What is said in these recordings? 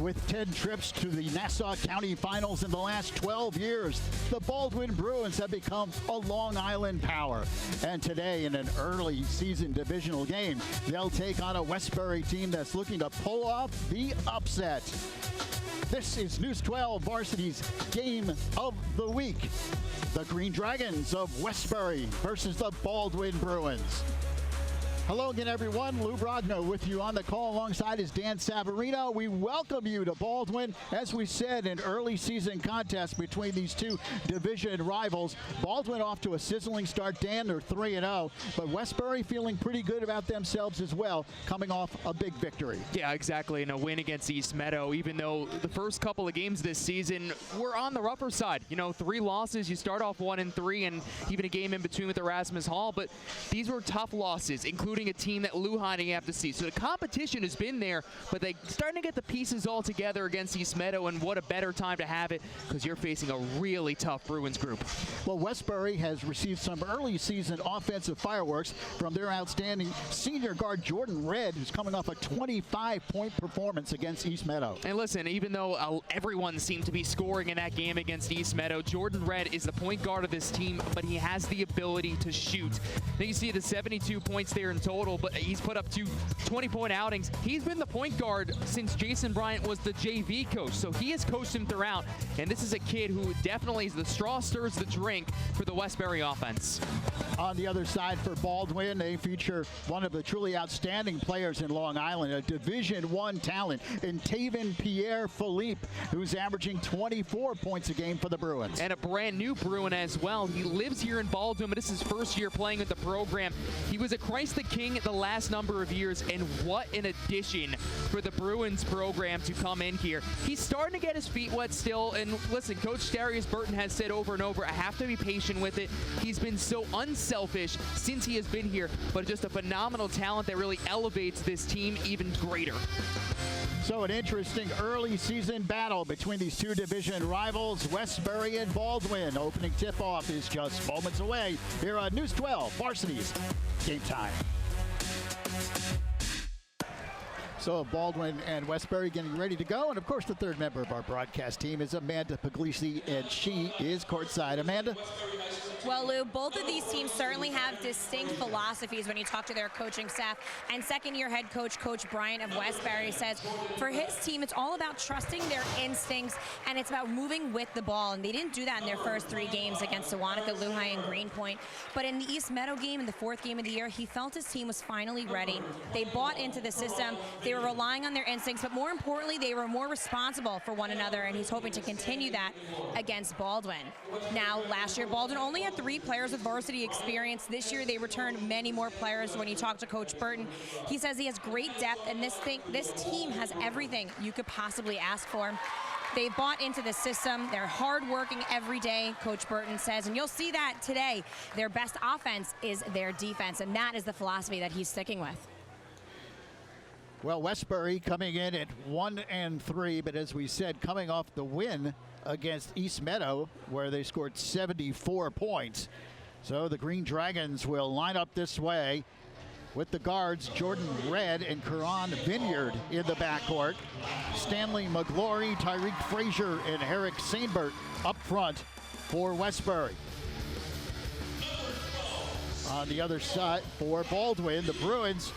with 10 trips to the Nassau County Finals in the last 12 years, the Baldwin Bruins have become a Long Island power. And today, in an early season divisional game, they'll take on a Westbury team that's looking to pull off the upset. This is News 12 Varsity's Game of the Week. The Green Dragons of Westbury versus the Baldwin Bruins. Hello again, everyone. Lou Brodno with you on the call alongside is Dan Savarino. We welcome you to Baldwin. As we said, an early season contest between these two division rivals. Baldwin off to a sizzling start. Dan, they're 3-0, but Westbury feeling pretty good about themselves as well, coming off a big victory. Yeah, exactly, and a win against East Meadow, even though the first couple of games this season were on the rougher side. You know, 3 losses, you start off 1-3, and even a game in between with Erasmus Hall, but these were tough losses, including a team that Lou Heine have to see. So the competition has been there, but they starting to get the pieces all together against East Meadow, and what a better time to have it because you're facing a really tough Bruins group. Well, Westbury has received some early season offensive fireworks from their outstanding senior guard Jordan Red, who's coming off a 25-point performance against East Meadow. And listen, even though everyone seemed to be scoring in that game against East Meadow, Jordan Red is the point guard of this team, but he has the ability to shoot. Now you see the 72 points there in total, but he's put up 2 20-point outings. He's been the point guard since Jason Bryant was the JV coach, so he has coached him throughout, and this is a kid who definitely is the straw stirs the drink for the Westbury offense. On the other side for Baldwin, they feature one of the truly outstanding players in Long Island, a Division I talent in Taven Pierre-Philippe, who's averaging 24 points a game for the Bruins. And a brand new Bruin as well. He lives here in Baldwin, but this is his first year playing with the program. He was a Christ the King the last number of years, and what an addition for the Bruins program to come in here. He's starting to get his feet wet still, and listen, Coach Darius Burton has said over and over, I have to be patient with it. He's been so unselfish since he has been here, but just a phenomenal talent that really elevates this team even greater. So an interesting early season battle between these two division rivals, Westbury and Baldwin. Opening tip-off is just moments away here on News 12 Varsity's Game Time. So Baldwin and Westbury getting ready to go. And of course, the third member of our broadcast team is Amanda Puglisi, and she is courtside. Amanda? Well, Lou, both of these teams certainly have distinct philosophies when you talk to their coaching staff. And second-year head coach, Coach Bryant of Westbury, says for his team, it's all about trusting their instincts, and it's about moving with the ball. And they didn't do that in their first 3 games against Sewanaka, Lehigh, and Greenpoint. But in the East Meadow game, in the 4th game of the year, he felt his team was finally ready. They bought into the system. They were relying on their instincts, but more importantly, they were more responsible for one another, and he's hoping to continue that against Baldwin. Now, last year, Baldwin only had 3 players with varsity experience. This year, they returned many more players. When you talk to Coach Burton, he says he has great depth, and this team has everything you could possibly ask for. They bought into the system. They're hardworking every day, Coach Burton says, and you'll see that today. Their best offense is their defense, and that is the philosophy that he's sticking with. Well, Westbury coming in at 1-3, but as we said, coming off the win against East Meadow, where they scored 74 points. So the Green Dragons will line up this way with the guards Jordan Red and Karan Vineyard in the backcourt. Stanley McGlory, Tyreek Frazier, and Eric Sainbert up front for Westbury. On the other side for Baldwin, the Bruins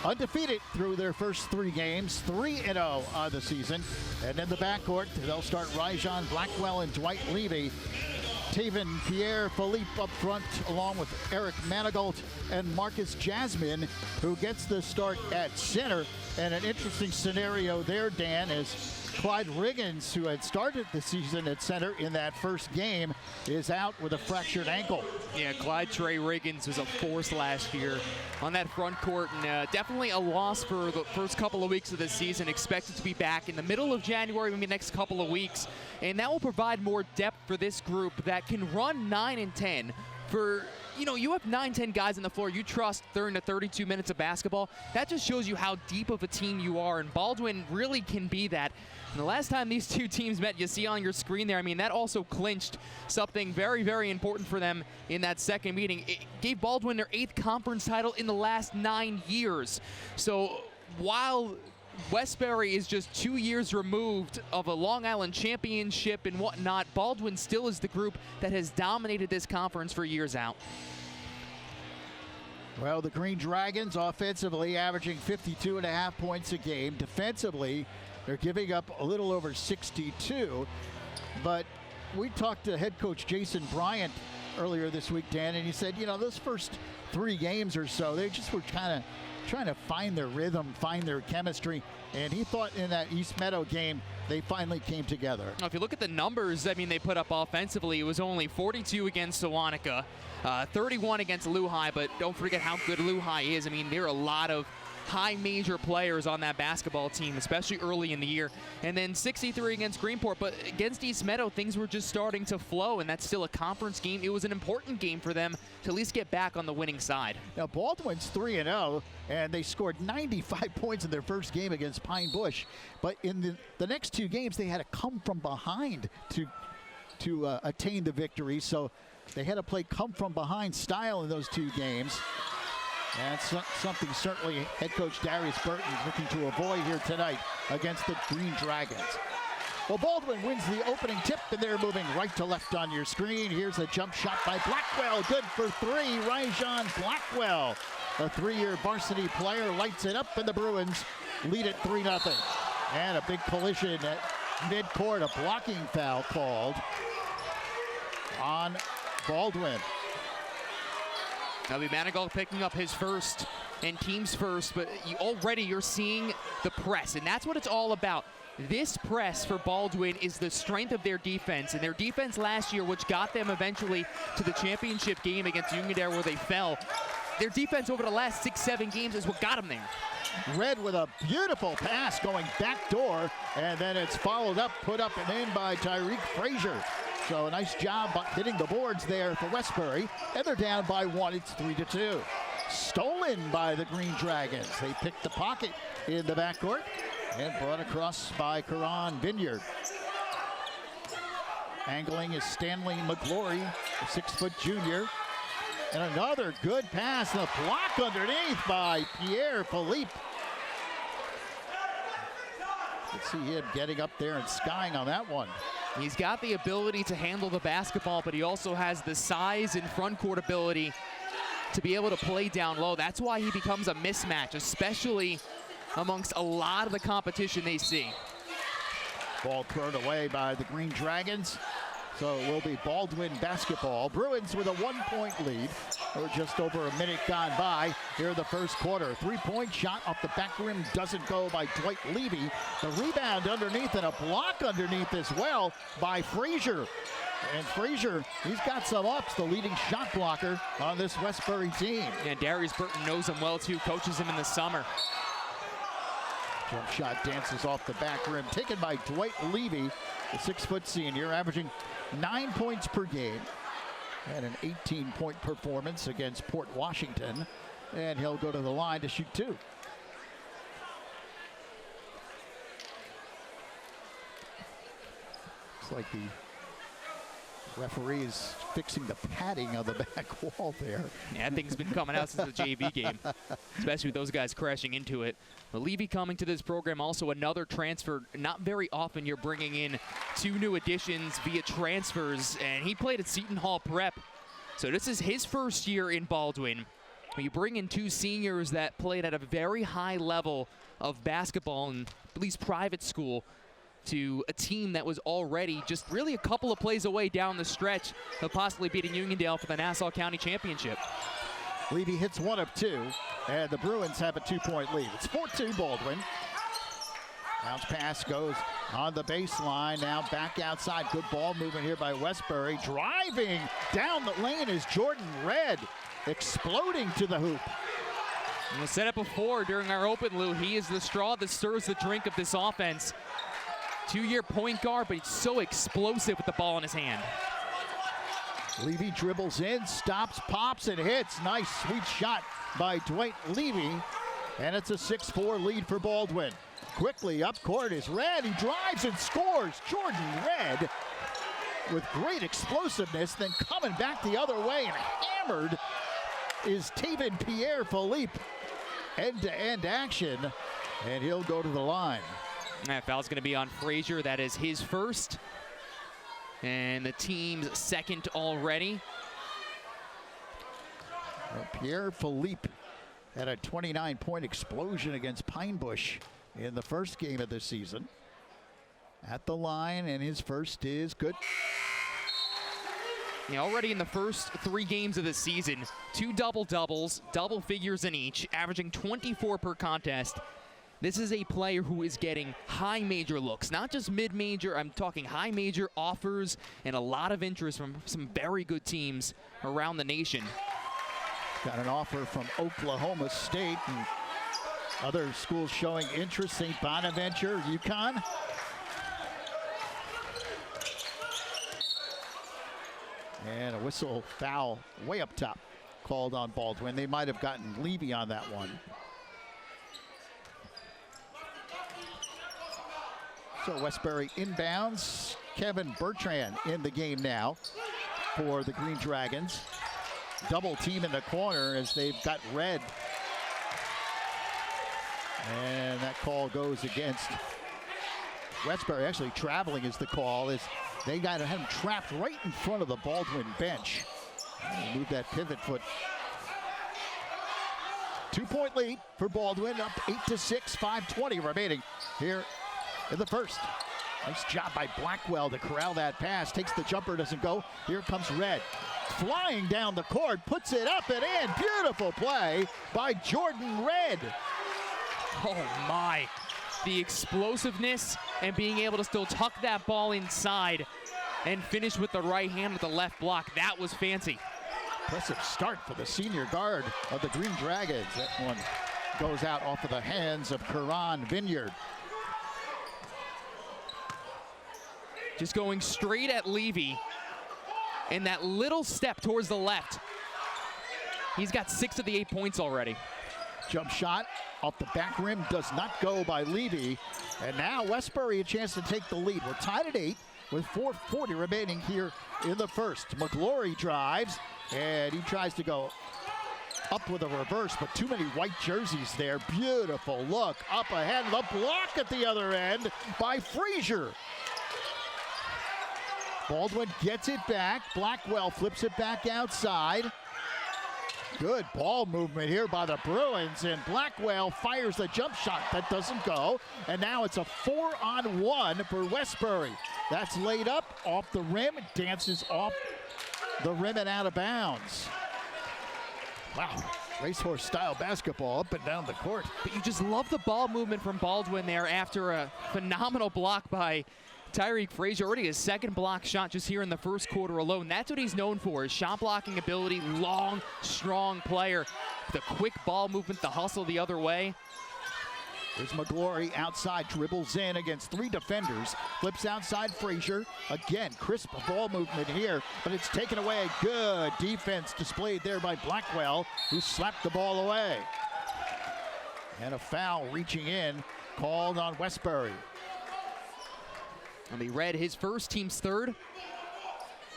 undefeated through their first 3 games, 3-0 on the season. And in the backcourt, they'll start Rajon Blackwell and Dwight Levy. Taven Pierre-Philippe up front, along with Eric Manigault and Marcus Jasmine, who gets the start at center. And an interesting scenario there, Dan, is Clyde Riggins, who had started the season at center in that first game, is out with a fractured ankle. Yeah, Clyde Trey Riggins was a force last year on that front court, and definitely a loss for the first couple of weeks of the season. Expected to be back in the middle of January, maybe the next couple of weeks, and that will provide more depth for this group that can run 9 and 10 for, you know, you have 9-10 guys on the floor you trust during the 32 minutes of basketball. That just shows you how deep of a team you are, and Baldwin really can be that. And the last time these two teams met, you see on your screen there, I mean, that also clinched something very, very important for them in that second meeting. It gave Baldwin their 8th conference title in the last 9 years. So while Westbury is just 2 years removed of a Long Island championship and whatnot, Baldwin still is the group that has dominated this conference for years out. Well, the Green Dragons offensively averaging 52.5 points a game. Defensively, they're giving up a little over 62. But we talked to head coach Jason Bryant earlier this week, Dan, and he said, you know, those first 3 games or so, they just were kind of trying to find their rhythm, find their chemistry, and he thought in that East Meadow game they finally came together. Now, if you look at the numbers, I mean, they put up offensively, it was only 42 against Sewanaka, 31 against Lehigh, but don't forget how good Lehigh is. I mean, there are a lot of high major players on that basketball team, especially early in the year. And then 63 against Greenport, but against East Meadow, things were just starting to flow, and that's still a conference game. It was an important game for them to at least get back on the winning side. Now, Baldwin's 3-0, and they scored 95 points in their first game against Pine Bush. But in the next 2 games, they had to come from behind to attain the victory. So they had to play come-from-behind style in those 2 games. That's something certainly head coach Darius Burton is looking to avoid here tonight against the Green Dragons. Well, Baldwin wins the opening tip, and they're moving right to left on your screen. Here's a jump shot by Blackwell. Good for 3. Ryjon Blackwell, a 3-year varsity player, lights it up, and the Bruins lead it 3-0. And a big collision at midcourt, a blocking foul called on Baldwin. Now, Manigault picking up his first and team's first, but you're seeing the press, and that's what it's all about. This press for Baldwin is the strength of their defense, and their defense last year, which got them eventually to the championship game against Uniondale where they fell. Their defense over the last 6-7 games is what got them there. Red with a beautiful pass going back door, and then it's followed up, put up and in by Tyreek Frazier. So a nice job hitting the boards there for Westbury, and they're down by 1. It's 3-2. Stolen by the Green Dragons. They picked the pocket in the backcourt and brought across by Karan Vineyard. Angling is Stanley McGlory, a 6-foot junior. And another good pass, and a block underneath by Pierre Philippe. Let's see him getting up there and skying on that one. He's got the ability to handle the basketball, but he also has the size and front court ability to be able to play down low. That's why he becomes a mismatch, especially amongst a lot of the competition they see. Ball thrown away by the Green Dragons. So it will be Baldwin basketball. Bruins with a 1-point lead. We're just over a minute gone by here in the first quarter. 3-point shot off the back rim doesn't go by Dwight Levy. The rebound underneath and a block underneath as well by Frazier. And Frazier, he's got some ups, the leading shot blocker on this Westbury team. And Darius Burton knows him well too, coaches him in the summer. Jump shot dances off the back rim, taken by Dwight Levy, the 6-foot senior, averaging 9 points per game. And an 18-point performance against Port Washington. And he'll go to the line to shoot 2. Looks like the referee is fixing the padding of the back wall there. Yeah, that thing's been coming out since the JV game, especially with those guys crashing into it. But Levy coming to this program, also another transfer. Not very often you're bringing in 2 new additions via transfers, and he played at Seton Hall Prep. So this is his first year in Baldwin. When you bring in 2 seniors that played at a very high level of basketball and at least private school, to a team that was already just really a couple of plays away down the stretch of possibly beating Uniondale for the Nassau County Championship. Levy hits 1 of 2, and the Bruins have a 2-point lead. It's 4-2 Baldwin. Bounce pass goes on the baseline, now back outside. Good ball movement here by Westbury. Driving down the lane is Jordan Red, exploding to the hoop. We said it before during our open, Lou, he is the straw that stirs the drink of this offense. 2-year point guard, but he's so explosive with the ball in his hand. Levy dribbles in, stops, pops, and hits. Nice, sweet shot by Dwight Levy. And it's a 6-4 lead for Baldwin. Quickly up court is Red. He drives and scores. Jordan Red with great explosiveness, then coming back the other way and hammered is Taven Pierre Philippe. End-to-end action. and he'll go to the line. That foul's going to be on Frazier. That is his first, and the team's second already. Well, Pierre-Philippe had a 29-point explosion against Pine Bush in the first game of the season. At the line, and his first is good. Yeah, already in the first 3 games of the season, 2 double-doubles, double figures in each, averaging 24 per contest. This is a player who is getting high major looks, not just mid-major. I'm talking high major offers and a lot of interest from some very good teams around the nation. Got an offer from Oklahoma State and other schools showing interest. St. Bonaventure, UConn. And a whistle foul way up top called on Baldwin. They might have gotten Levy on that one. So Westbury inbounds. Kevin Bertrand in the game now for the Green Dragons. Double team in the corner as they've got red. And that call goes against Westbury. Actually, traveling is the call. As they got him trapped right in front of the Baldwin bench. Move that pivot foot. 2-point lead for Baldwin, up 8-6, 5:20 remaining here in the first. Nice job by Blackwell to corral that pass. Takes the jumper, doesn't go. Here comes Red. Flying down the court, puts it up and in. Beautiful play by Jordan Red. Oh my. The explosiveness and being able to still tuck that ball inside and finish with the right hand with the left block. That was fancy. Impressive start for the senior guard of the Green Dragons. That one goes out off of the hands of Karan Vineyard. Just going straight at Levy. And that little step towards the left. He's got 6 of the 8 points already. Jump shot off the back rim does not go by Levy. And now Westbury a chance to take the lead. We're tied at 8 with 4:40 remaining here in the first. McGlory drives, and he tries to go up with a reverse, but too many white jerseys there. Beautiful look up ahead. The block at the other end by Frazier. Baldwin gets it back. Blackwell flips it back outside. Good ball movement here by the Bruins, and Blackwell fires the jump shot that doesn't go. And now it's a 4-on-1 for Westbury. That's laid up off the rim, dances off the rim and out of bounds. Wow, racehorse style basketball up and down the court. But you just love the ball movement from Baldwin there after a phenomenal block by Tyreek Frazier. Already his second block shot just here in the first quarter alone. That's what he's known for, his shot blocking ability. Long, strong player. The quick ball movement, the hustle the other way. There's McGlory outside, dribbles in against 3 defenders. Flips outside Frazier. Again, crisp ball movement here, but it's taken away. Good defense displayed there by Blackwell, who slapped the ball away. And a foul reaching in, called on Westbury. And he read his first, team's third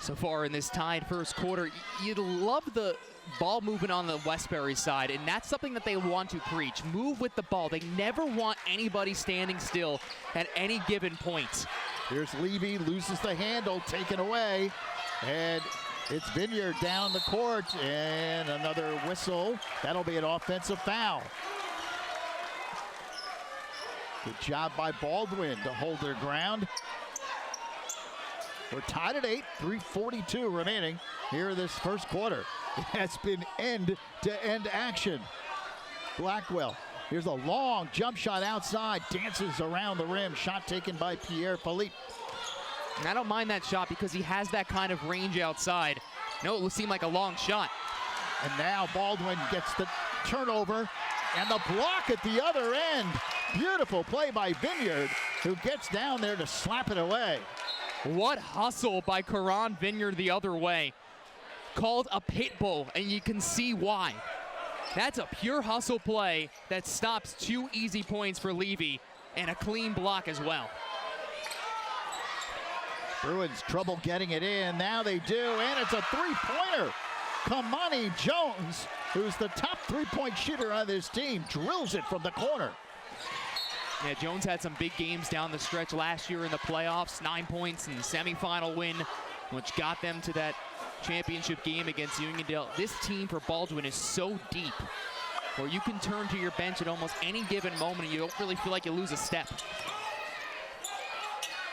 so far in this tied first quarter. You love the ball movement on the Westbury side, and that's something that they want to preach. Move with the ball. They never want anybody standing still at any given point. Here's Levy, loses the handle, taken away, and it's Vineyard down the court, and another whistle. That'll be an offensive foul. Good job by Baldwin to hold their ground. We're tied at 8, 3:42 remaining here in this first quarter. It has been end-to-end action. Blackwell, here's a long jump shot outside, dances around the rim, shot taken by Pierre-Philippe. And I don't mind that shot because he has that kind of range outside. No, it will seem like a long shot. And now Baldwin gets the turnover and the block at the other end. Beautiful play by Vineyard, who gets down there to slap it away. What hustle by Karan Vineyard the other way. Called a pit bull, and you can see why. That's a pure hustle play that stops 2 easy points for Levy and a clean block as well. Bruins trouble getting it in. Now they do, and it's a 3-pointer. Kamani Jones, who's the top 3-point shooter on this team, drills it from the corner. Yeah, Jones had some big games down the stretch last year in the playoffs, 9 points in the semifinal win, which got them to that championship game against Uniondale. This team for Baldwin is so deep where you can turn to your bench at almost any given moment and you don't really feel like you lose a step.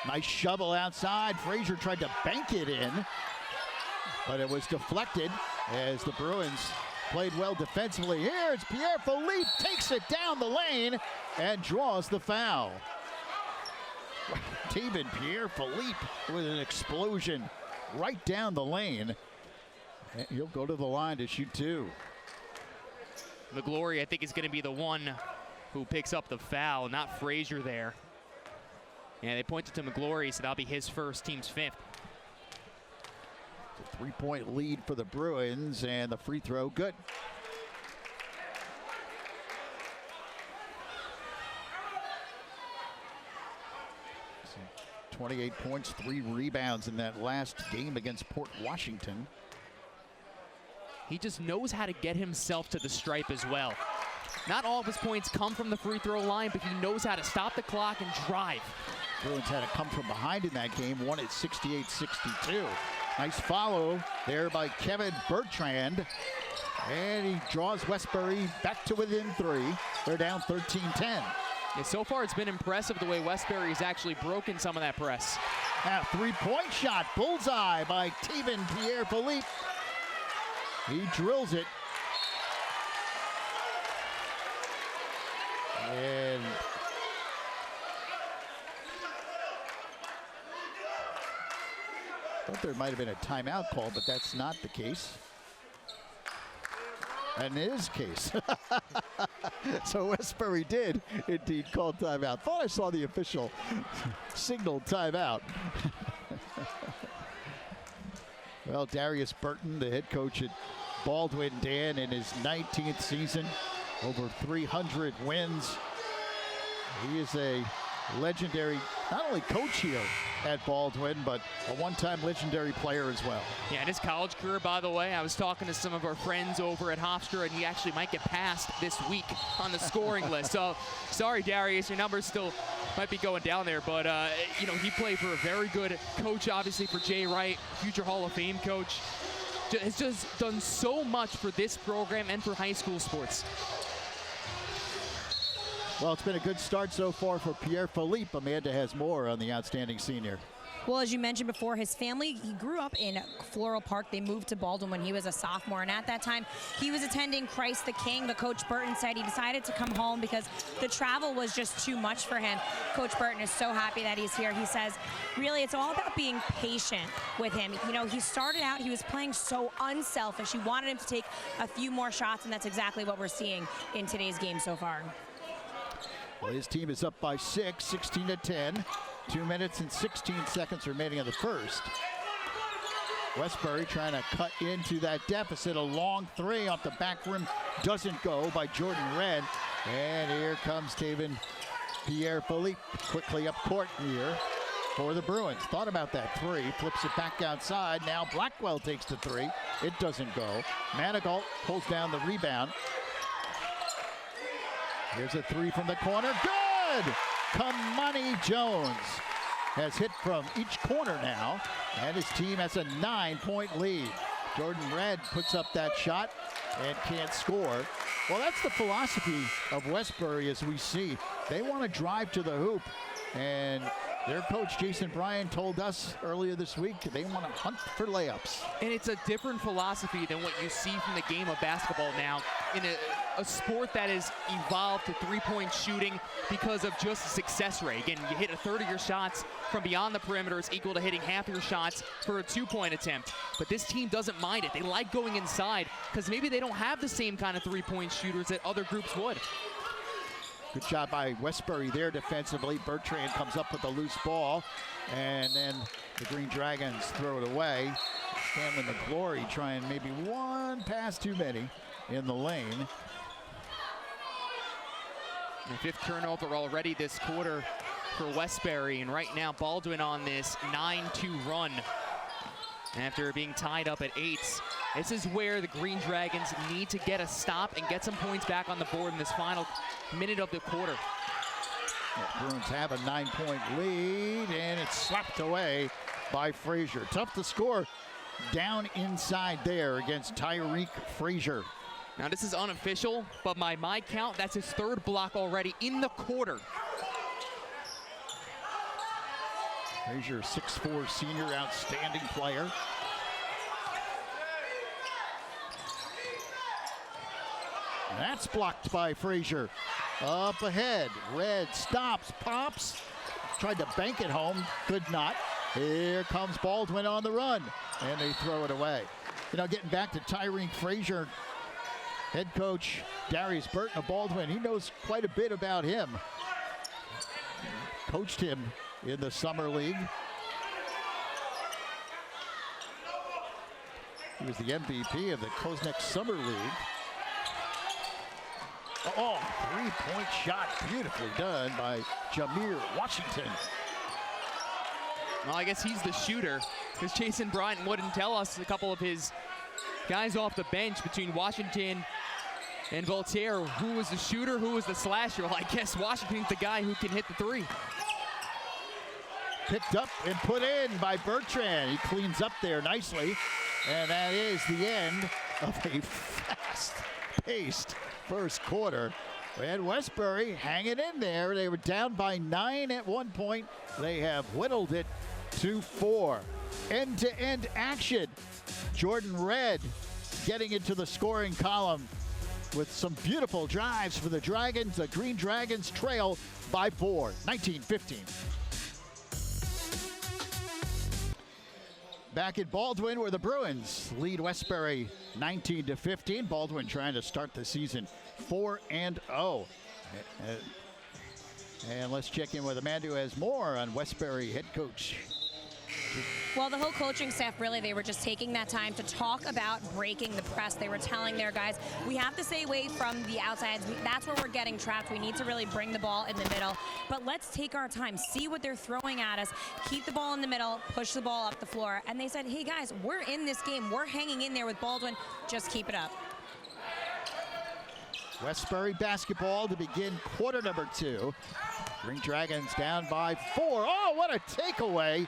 Nice shovel outside. Frazier tried to bank it in, but it was deflected as the Bruins played well defensively. Here it's Pierre-Philippe, takes it down the lane and draws the foul. David Pierre-Philippe with an explosion right down the lane. And he'll go to the line to shoot two. McGlory, I think, is going to be the one who picks up the foul, not Frazier there. Yeah, they pointed to McGlory, so that'll be his first, team's fifth. It's a three-point lead for the Bruins, and the free throw good. So 28 points, 3 rebounds in that last game against Port Washington. He just knows how to get himself to the stripe as well. Not all of his points come from the free throw line, but he knows how to stop the clock and drive. Bruins had to come from behind in that game, won it 68-62. Nice follow there by Kevin Bertrand. And he draws Westbury back to within 3. They're down 13-10. Yeah, so far it's been impressive the way Westbury has actually broken some of that press. Now three-point shot, bullseye by Taven Pierre-Philippe. He drills it. And I thought there might have been a timeout call, but that's not the case. And it is the case. So Westbury did indeed call timeout. Thought I saw the official signal timeout. Well, Darius Burton, the head coach at Baldwin, Dan, in his 19th season, over 300 wins. He is a legendary, not only coach here at Baldwin, but a one-time legendary player as well. Yeah, in his college career, by the way, I was talking to some of our friends over at Hofstra, and he actually might get passed this week on the scoring list. So, sorry, Darius, your numbers still might be going down there, but, you know, he played for a very good coach, obviously, for Jay Wright, future Hall of Fame coach. Has just done so much for this program and for high school sports. Well, it's been a good start so far for Pierre-Philippe. Amanda has more on the outstanding senior. Well, as you mentioned before, his family, he grew up in Floral Park. They moved to Baldwin when he was a sophomore, and at that time, he was attending Christ the King, but Coach Burton said he decided to come home because the travel was just too much for him. Coach Burton is so happy that he's here. He says, really, it's all about being patient with him. You know, he started out, he was playing so unselfish. He wanted him to take a few more shots, and that's exactly what we're seeing in today's game so far. Well, his team is up by 6, 16-10. 2 minutes and 16 seconds remaining in the first. Westbury trying to cut into that deficit. A long three off the back rim doesn't go by Jordan Red. And here comes Taven Pierre-Philippe quickly up court here for the Bruins. Thought about that three, flips it back outside. Now Blackwell takes the three. It doesn't go. Manigault pulls down the rebound. Here's a three from the corner. Good! Kamani Jones has hit from each corner now, and his team has a 9-point lead. Jordan Red puts up that shot and can't score. Well, that's the philosophy of Westbury, as we see. They want to drive to the hoop, and their coach, Jason Bryan, told us earlier this week they want to hunt for layups. And it's a different philosophy than what you see from the game of basketball now in a sport that has evolved to three-point shooting because of just success rate. Again, you hit a third of your shots from beyond the perimeter is equal to hitting half your shots for a two-point attempt. But this team doesn't mind it. They like going inside because maybe they don't have the same kind of three-point shooters that other groups would. Good job by Westbury there defensively. Bertrand comes up with a loose ball, and then the Green Dragons throw it away. Stanley McGlory trying maybe one pass too many in the lane. The fifth turnover already this quarter for Westbury, and right now Baldwin on this 9-2 run after being tied up at 8. This is where the Green Dragons need to get a stop and get some points back on the board in this final minute of the quarter. The Bruins have a 9-point lead, and it's slapped away by Frazier. Tough to score down inside there against Tyreek Frazier. Now this is unofficial, but by my count, that's his third block already in the quarter. Frazier, 6'4" senior, outstanding player. And that's blocked by Frazier. Up ahead, Red stops, pops, tried to bank it home, could not. Here comes Baldwin on the run, and they throw it away. You know, getting back to Tyreek Frazier, head coach Darius Burton of Baldwin, he knows quite a bit about him. Coached him in the summer league. He was the MVP of the Koznek Summer League. Oh, three-point shot, beautifully done by Jameer Washington. Well, I guess he's the shooter, because Jason Bryant wouldn't tell us a couple of his guys off the bench between Washington and Voltaire. Who was the shooter, who was the slasher? Well, I guess Washington's the guy who can hit the three. Picked up and put in by Bertrand. He cleans up there nicely. And that is the end of a fast-paced first quarter. And Westbury hanging in there. They were down by 9 at one point. They have whittled it to 4. End-to-end action. Jordan Red getting into the scoring column with some beautiful drives for the Dragons. The Green Dragons trail by 4, 19-15. Back at Baldwin, where the Bruins lead Westbury 19-15. Baldwin trying to start the season 4-0. And let's check in with Amanda, who has more on Westbury head coach. Well, the whole coaching staff, really, they were just taking that time to talk about breaking the press. They were telling their guys, we have to stay away from the outsides. That's where we're getting trapped. We need to really bring the ball in the middle. But let's take our time, see what they're throwing at us, keep the ball in the middle, push the ball up the floor. And they said, hey, guys, we're in this game. We're hanging in there with Baldwin. Just keep it up. Westbury basketball to begin quarter number 2. Green Dragons down by 4. Oh, what a takeaway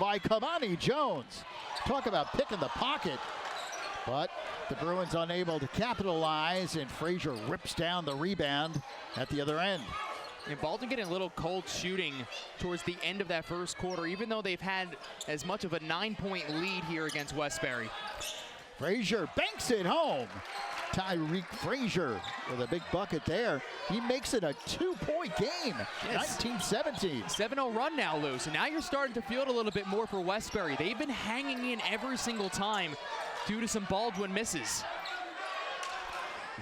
by Kamani Jones. Talk about picking the pocket. But the Bruins unable to capitalize, and Frazier rips down the rebound at the other end. And Baldwin getting a little cold shooting towards the end of that first quarter, even though they've had as much of a 9-point lead here against Westbury. Frazier banks it home. Tyreek Frazier with a big bucket there. He makes it a 2-point game. Yes. 19-17. 7-0 run now, Lou. So now you're starting to feel it a little bit more for Westbury. They've been hanging in every single time due to some Baldwin misses.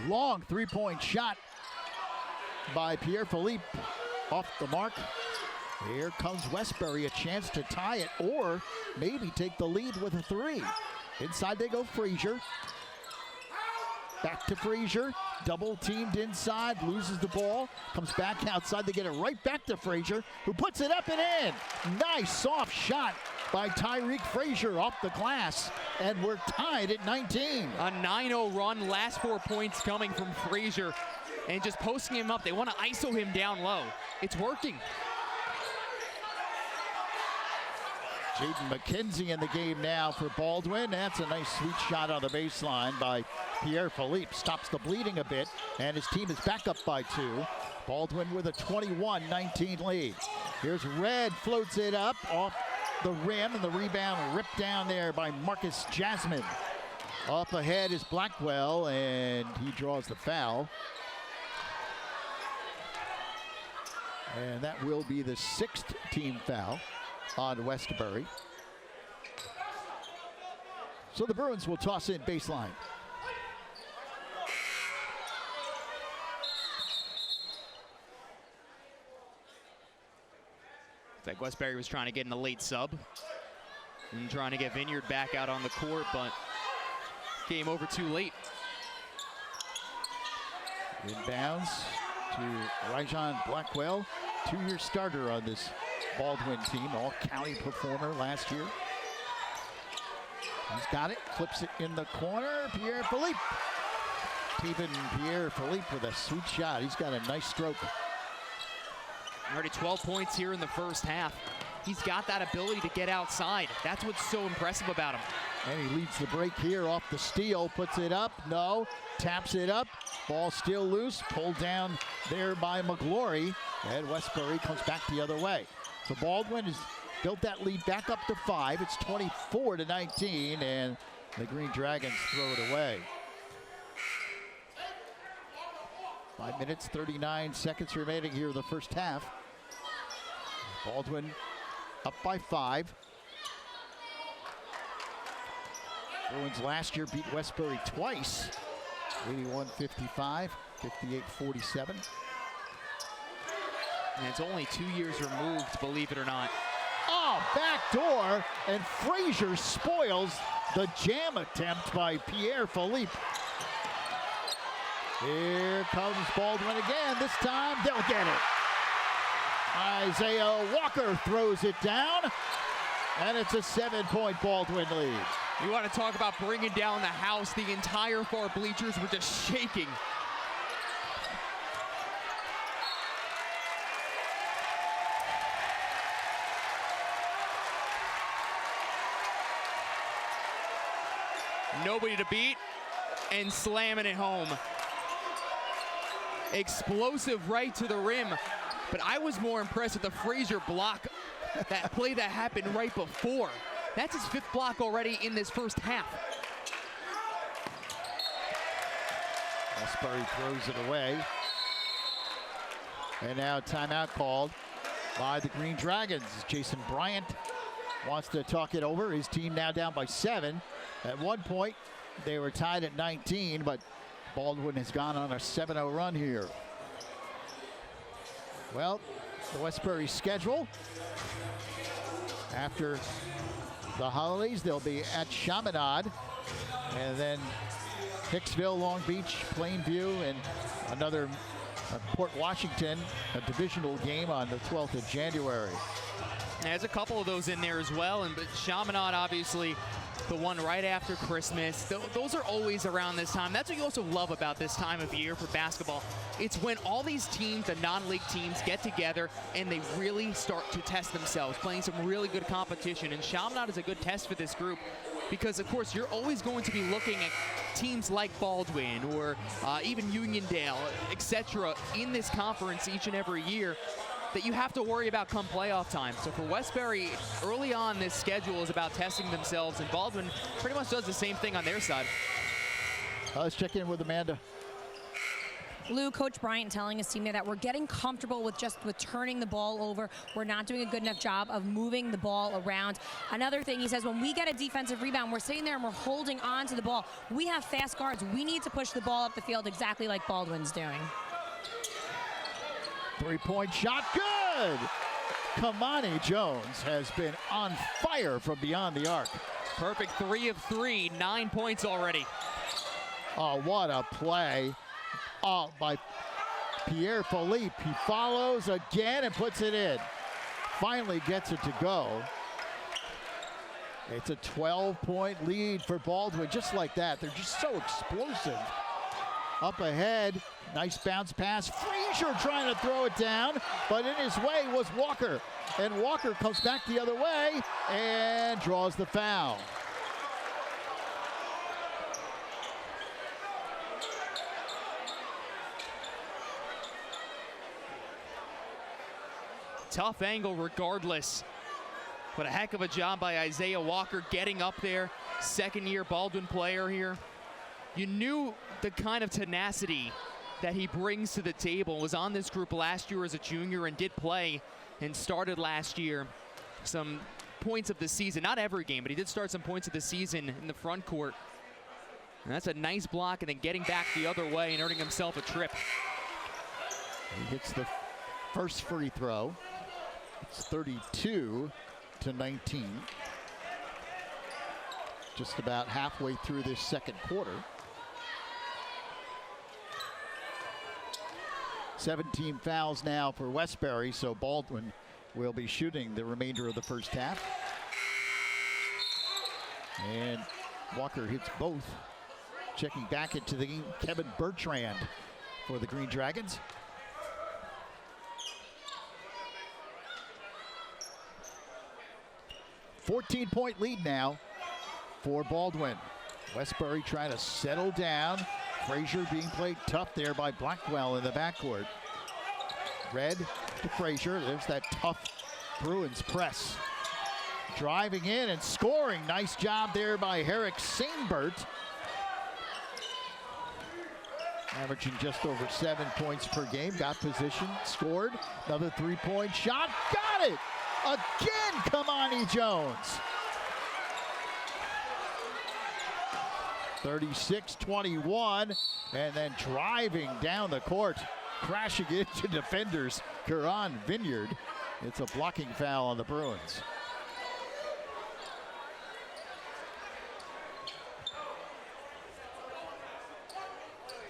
Long 3-point shot by Pierre-Philippe off the mark. Here comes Westbury, a chance to tie it or maybe take the lead with a 3. Inside they go, Frazier. Back to Frazier, double teamed inside, loses the ball, comes back outside. They get it right back to Frazier, who puts it up and in. Nice soft shot by Tyreek Frazier off the glass, and we're tied at 19. A 9-0 run, last 4 points coming from Frazier, and just posting him up. They want to ISO him down low. It's working. Jaden McKenzie in the game now for Baldwin. That's a nice sweet shot on the baseline by Pierre-Philippe. Stops the bleeding a bit, and his team is back up by 2. Baldwin with a 21-19 lead. Here's Red, floats it up off the rim, and the rebound ripped down there by Marcus Jasmine. Up ahead is Blackwell, and he draws the foul. And that will be the 6th team foul on Westbury. So the Bruins will toss in baseline. It's like Westbury was trying to get in a late sub and trying to get Vineyard back out on the court, but game over too late. Inbounds to Rajon Blackwell, 2-year starter on this Baldwin team, all-county performer last year. He's got it, flips it in the corner. Pierre-Philippe. Even Pierre-Philippe with a sweet shot. He's got a nice stroke. Already 12 points here in the first half. He's got that ability to get outside. That's what's so impressive about him. And he leads the break here off the steal, puts it up, no, taps it up, ball still loose, pulled down there by McGlory, and Westbury comes back the other way. So Baldwin has built that lead back up to 5. It's 24-19, and the Green Dragons throw it away. 5 minutes, 39 seconds remaining here in the first half. Baldwin up by 5. Bruins last year beat Westbury twice, 81-55, 58-47. And it's only 2 years removed, believe it or not. Oh, back door, and Frazier spoils the jam attempt by Pierre-Philippe. Here comes Baldwin again. This time they'll get it. Isaiah Walker throws it down, and it's a 7-point Baldwin lead. You want to talk about bringing down the house. The entire far bleachers were just shaking. Nobody to beat, and slamming it home. Explosive right to the rim, but I was more impressed with the Frazier block, that play that happened right before. That's his 5th block already in this first half. Westbury throws it away. And now timeout called by the Green Dragons. Jason Bryant wants to talk it over. His team now down by 7. At one point, they were tied at 19, but Baldwin has gone on a 7-0 run here. Well, the Westbury schedule after the holidays, they'll be at Chaminade, and then Hicksville, Long Beach, Plainview, and another Port Washington, a divisional game on the 12th of January. There's a couple of those in there as well, but Chaminade obviously the one right after Christmas. Those are always around this time. That's what you also love about this time of year for basketball. It's when all these teams, the non-league teams, get together and they really start to test themselves, playing some really good competition. And Chaminade is a good test for this group because, of course, you're always going to be looking at teams like Baldwin or even Uniondale, etc., in this conference each and every year that you have to worry about come playoff time. So for Westbury, early on, this schedule is about testing themselves, and Baldwin pretty much does the same thing on their side. Let's check in with Amanda. Lou, Coach Bryant telling his team there that we're getting comfortable with turning the ball over. We're not doing a good enough job of moving the ball around. Another thing, he says, when we get a defensive rebound, we're sitting there and we're holding on to the ball. We have fast guards. We need to push the ball up the field exactly like Baldwin's doing. 3-point shot, good! Kamani Jones has been on fire from beyond the arc. Perfect 3 of 3, 9 points already. Oh, what a play by Pierre-Philippe. He follows again and puts it in. Finally gets it to go. It's a 12-point lead for Baldwin, just like that. They're just so explosive. Up ahead, nice bounce pass. Frazier trying to throw it down, but in his way was Walker. And Walker comes back the other way and draws the foul. Tough angle regardless, but a heck of a job by Isaiah Walker getting up there. Second-year Baldwin player here. You knew the kind of tenacity that he brings to the table. Was on this group last year as a junior and did play and started last year some points of the season. Not every game, but he did start some points of the season in the front court. And that's a nice block, and then getting back the other way and earning himself a trip. He hits the first free throw. It's 32-19. Just about halfway through this second quarter. 17 fouls now for Westbury, so Baldwin will be shooting the remainder of the first half. And Walker hits both. Checking back into the game, Kevin Bertrand for the Green Dragons. 14-point lead now for Baldwin. Westbury trying to settle down. Frazier being played tough there by Blackwell in the backcourt. Red to Frazier. There's that tough Bruins press. Driving in and scoring. Nice job there by Herrick Sainbert. Averaging just over 7 points per game. Got position, scored. Another three-point shot. Got it! Again, Kamani Jones. 36-21, and then driving down the court, crashing into defenders, Karan Vineyard. It's a blocking foul on the Bruins.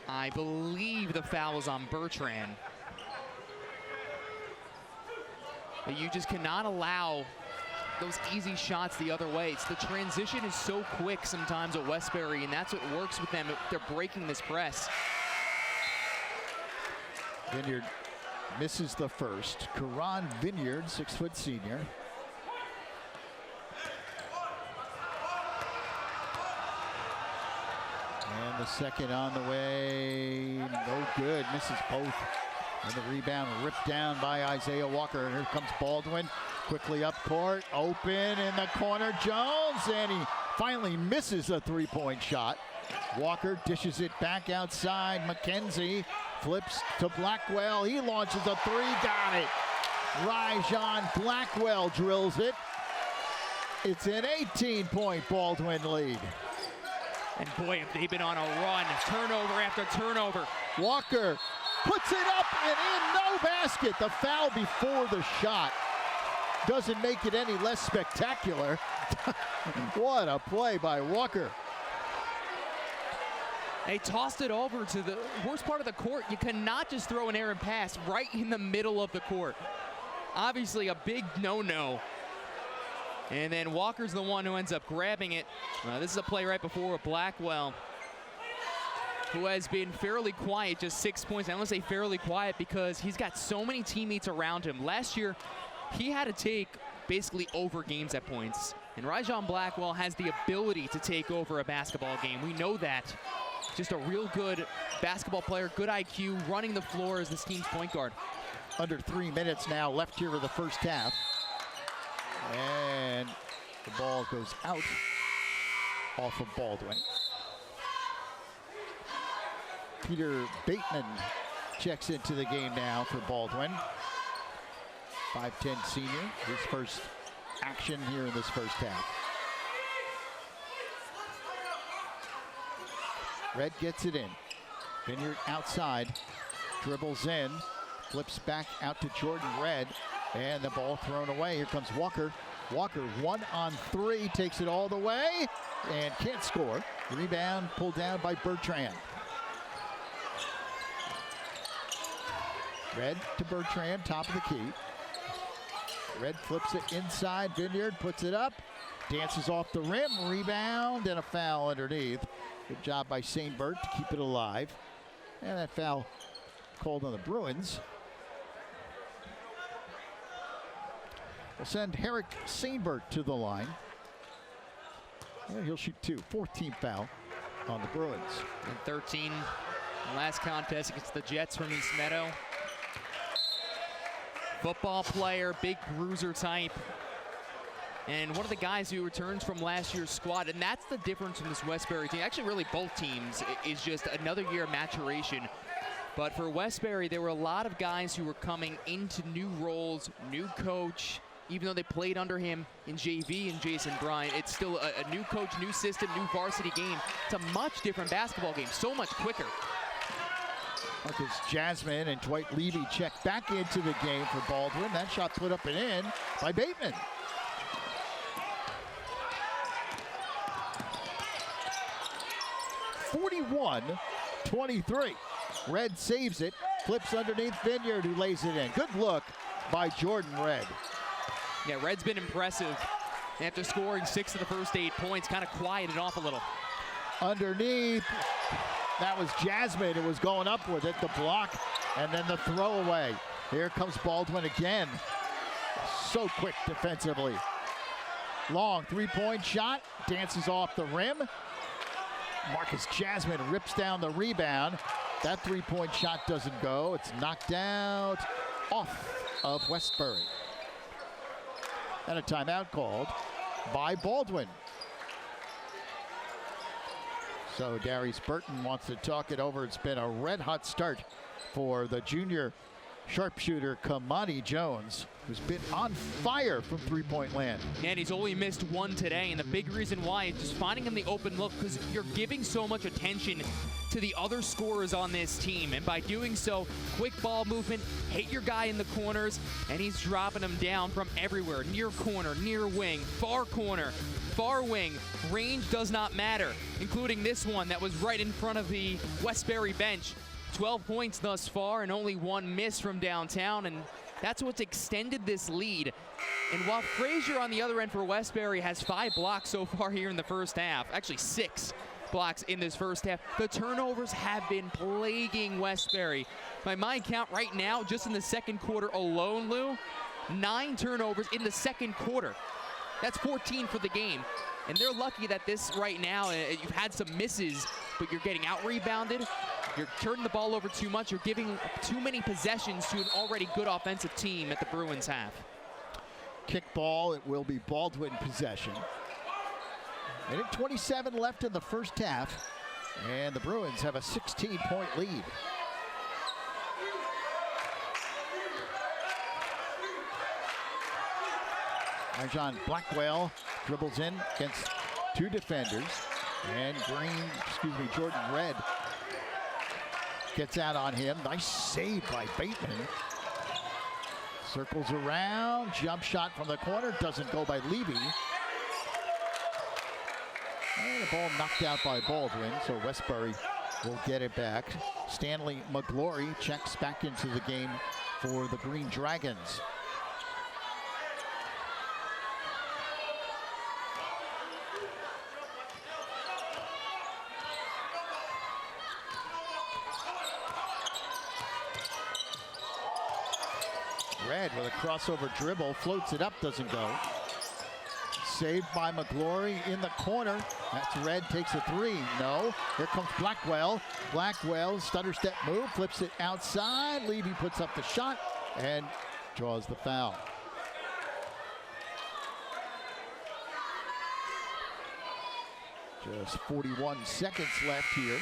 I believe the foul is on Bertrand. But you just cannot allow those easy shots the other way. It's the transition is so quick sometimes at Westbury, and that's what works with them. They're breaking this press. Vineyard misses the first. Karan Vineyard, 6-foot senior. And the second on the way, no good, misses both. And the rebound ripped down by Isaiah Walker. And here comes Baldwin, quickly up court, open in the corner, Jones, and he finally misses a three-point shot. Walker dishes it back outside, McKenzie flips to Blackwell, he launches a three, got it. Rajon Blackwell drills it. It's an 18-point Baldwin lead. And boy, have they been on a run, turnover after turnover. Walker puts it up and in, no basket. The foul before the shot doesn't make it any less spectacular. What a play by Walker. They tossed it over to the worst part of the court. You cannot just throw an errant pass right in the middle of the court. Obviously a big no-no. And then Walker's the one who ends up grabbing it. This is a play right before Blackwell, who has been fairly quiet, just 6 points. I want to say fairly quiet because he's got so many teammates around him. Last year, he had to take basically over games at points. And Rajon Blackwell has the ability to take over a basketball game. We know that. Just a real good basketball player, good IQ, running the floor as this team's point guard. Under 3 minutes now left here of the first half. And the ball goes out off of Baldwin. Peter Bateman checks into the game now for Baldwin. 5'10" senior, his first action here in this first half. Red gets it in. Vineyard outside, dribbles in, flips back out to Jordan Red, and the ball thrown away. Here comes Walker. Walker 1-on-3, takes it all the way, and can't score. Rebound pulled down by Bertrand. Red to Bertrand, top of the key. Red flips it inside, Vineyard puts it up, dances off the rim, rebound, and a foul underneath. Good job by Sainbert to keep it alive. And that foul called on the Bruins. We'll send Herrick Sainbert to the line. And he'll shoot two. 14th foul on the Bruins. And 13 in the last contest against the Jets from East Meadow. Football player, big bruiser type. And one of the guys who returns from last year's squad, and that's the difference in this Westbury team. Actually, really both teams is just another year of maturation. But for Westbury, there were a lot of guys who were coming into new roles, new coach. Even though they played under him in JV and Jason Bryant, it's still a new coach, new system, new varsity game. It's a much different basketball game, so much quicker. Marcus Jasmine and Dwight Levy check back into the game for Baldwin. That shot put up and in by Bateman. (41-23). Red saves it, flips underneath Vineyard, who lays it in. Good look by Jordan Red. Yeah, Red's been impressive. After scoring 6 of the first 8 points, kind of quieted off a little. Underneath, that was Jasmine who was going up with it, the block, and then the throwaway. Here comes Baldwin again. So quick defensively. Long three-point shot, dances off the rim. Marcus Jasmine rips down the rebound. That three-point shot doesn't go. It's knocked out off of Westbury. And a timeout called by Baldwin. So Darius Burton wants to talk it over. It's been a red-hot start for the junior sharpshooter Kamani Jones, who's been on fire from three-point land. And he's only missed one today, and the big reason why is just finding him the open look, because you're giving so much attention to the other scorers on this team, and by doing so, quick ball movement, hit your guy in the corners, and he's dropping them down from everywhere. Near corner, near wing, far corner, far wing. Range does not matter, including this one that was right in front of the Westbury bench. 12 points thus far and only one miss from downtown, and that's what's extended this lead. And while Frazier on the other end for Westbury has 5 blocks so far here in the first half, actually 6 blocks in this first half, the turnovers have been plaguing Westbury. By my count right now, just in the second quarter alone, Lou, 9 turnovers in the second quarter. That's 14 for the game. And they're lucky that this right now, you've had some misses, but you're getting out-rebounded. You're turning the ball over too much. You're giving too many possessions to an already good offensive team at the Bruins half. Kick ball, it will be Baldwin possession. Minute 27 left in the first half, and the Bruins have a 16-point lead. Arjon Blackwell dribbles in against 2 defenders, and Jordan Red gets out on him. Nice save by Bateman. Circles around, jump shot from the corner, doesn't go by Levy. And the ball knocked out by Baldwin, so Westbury will get it back. Stanley McGlory checks back into the game for the Green Dragons. Red with a crossover dribble, floats it up, doesn't go. Saved by McGlory in the corner. That's Red, takes a 3. No, here comes Blackwell. Blackwell, stutter step move, flips it outside. Levy puts up the shot and draws the foul. Just 41 seconds left here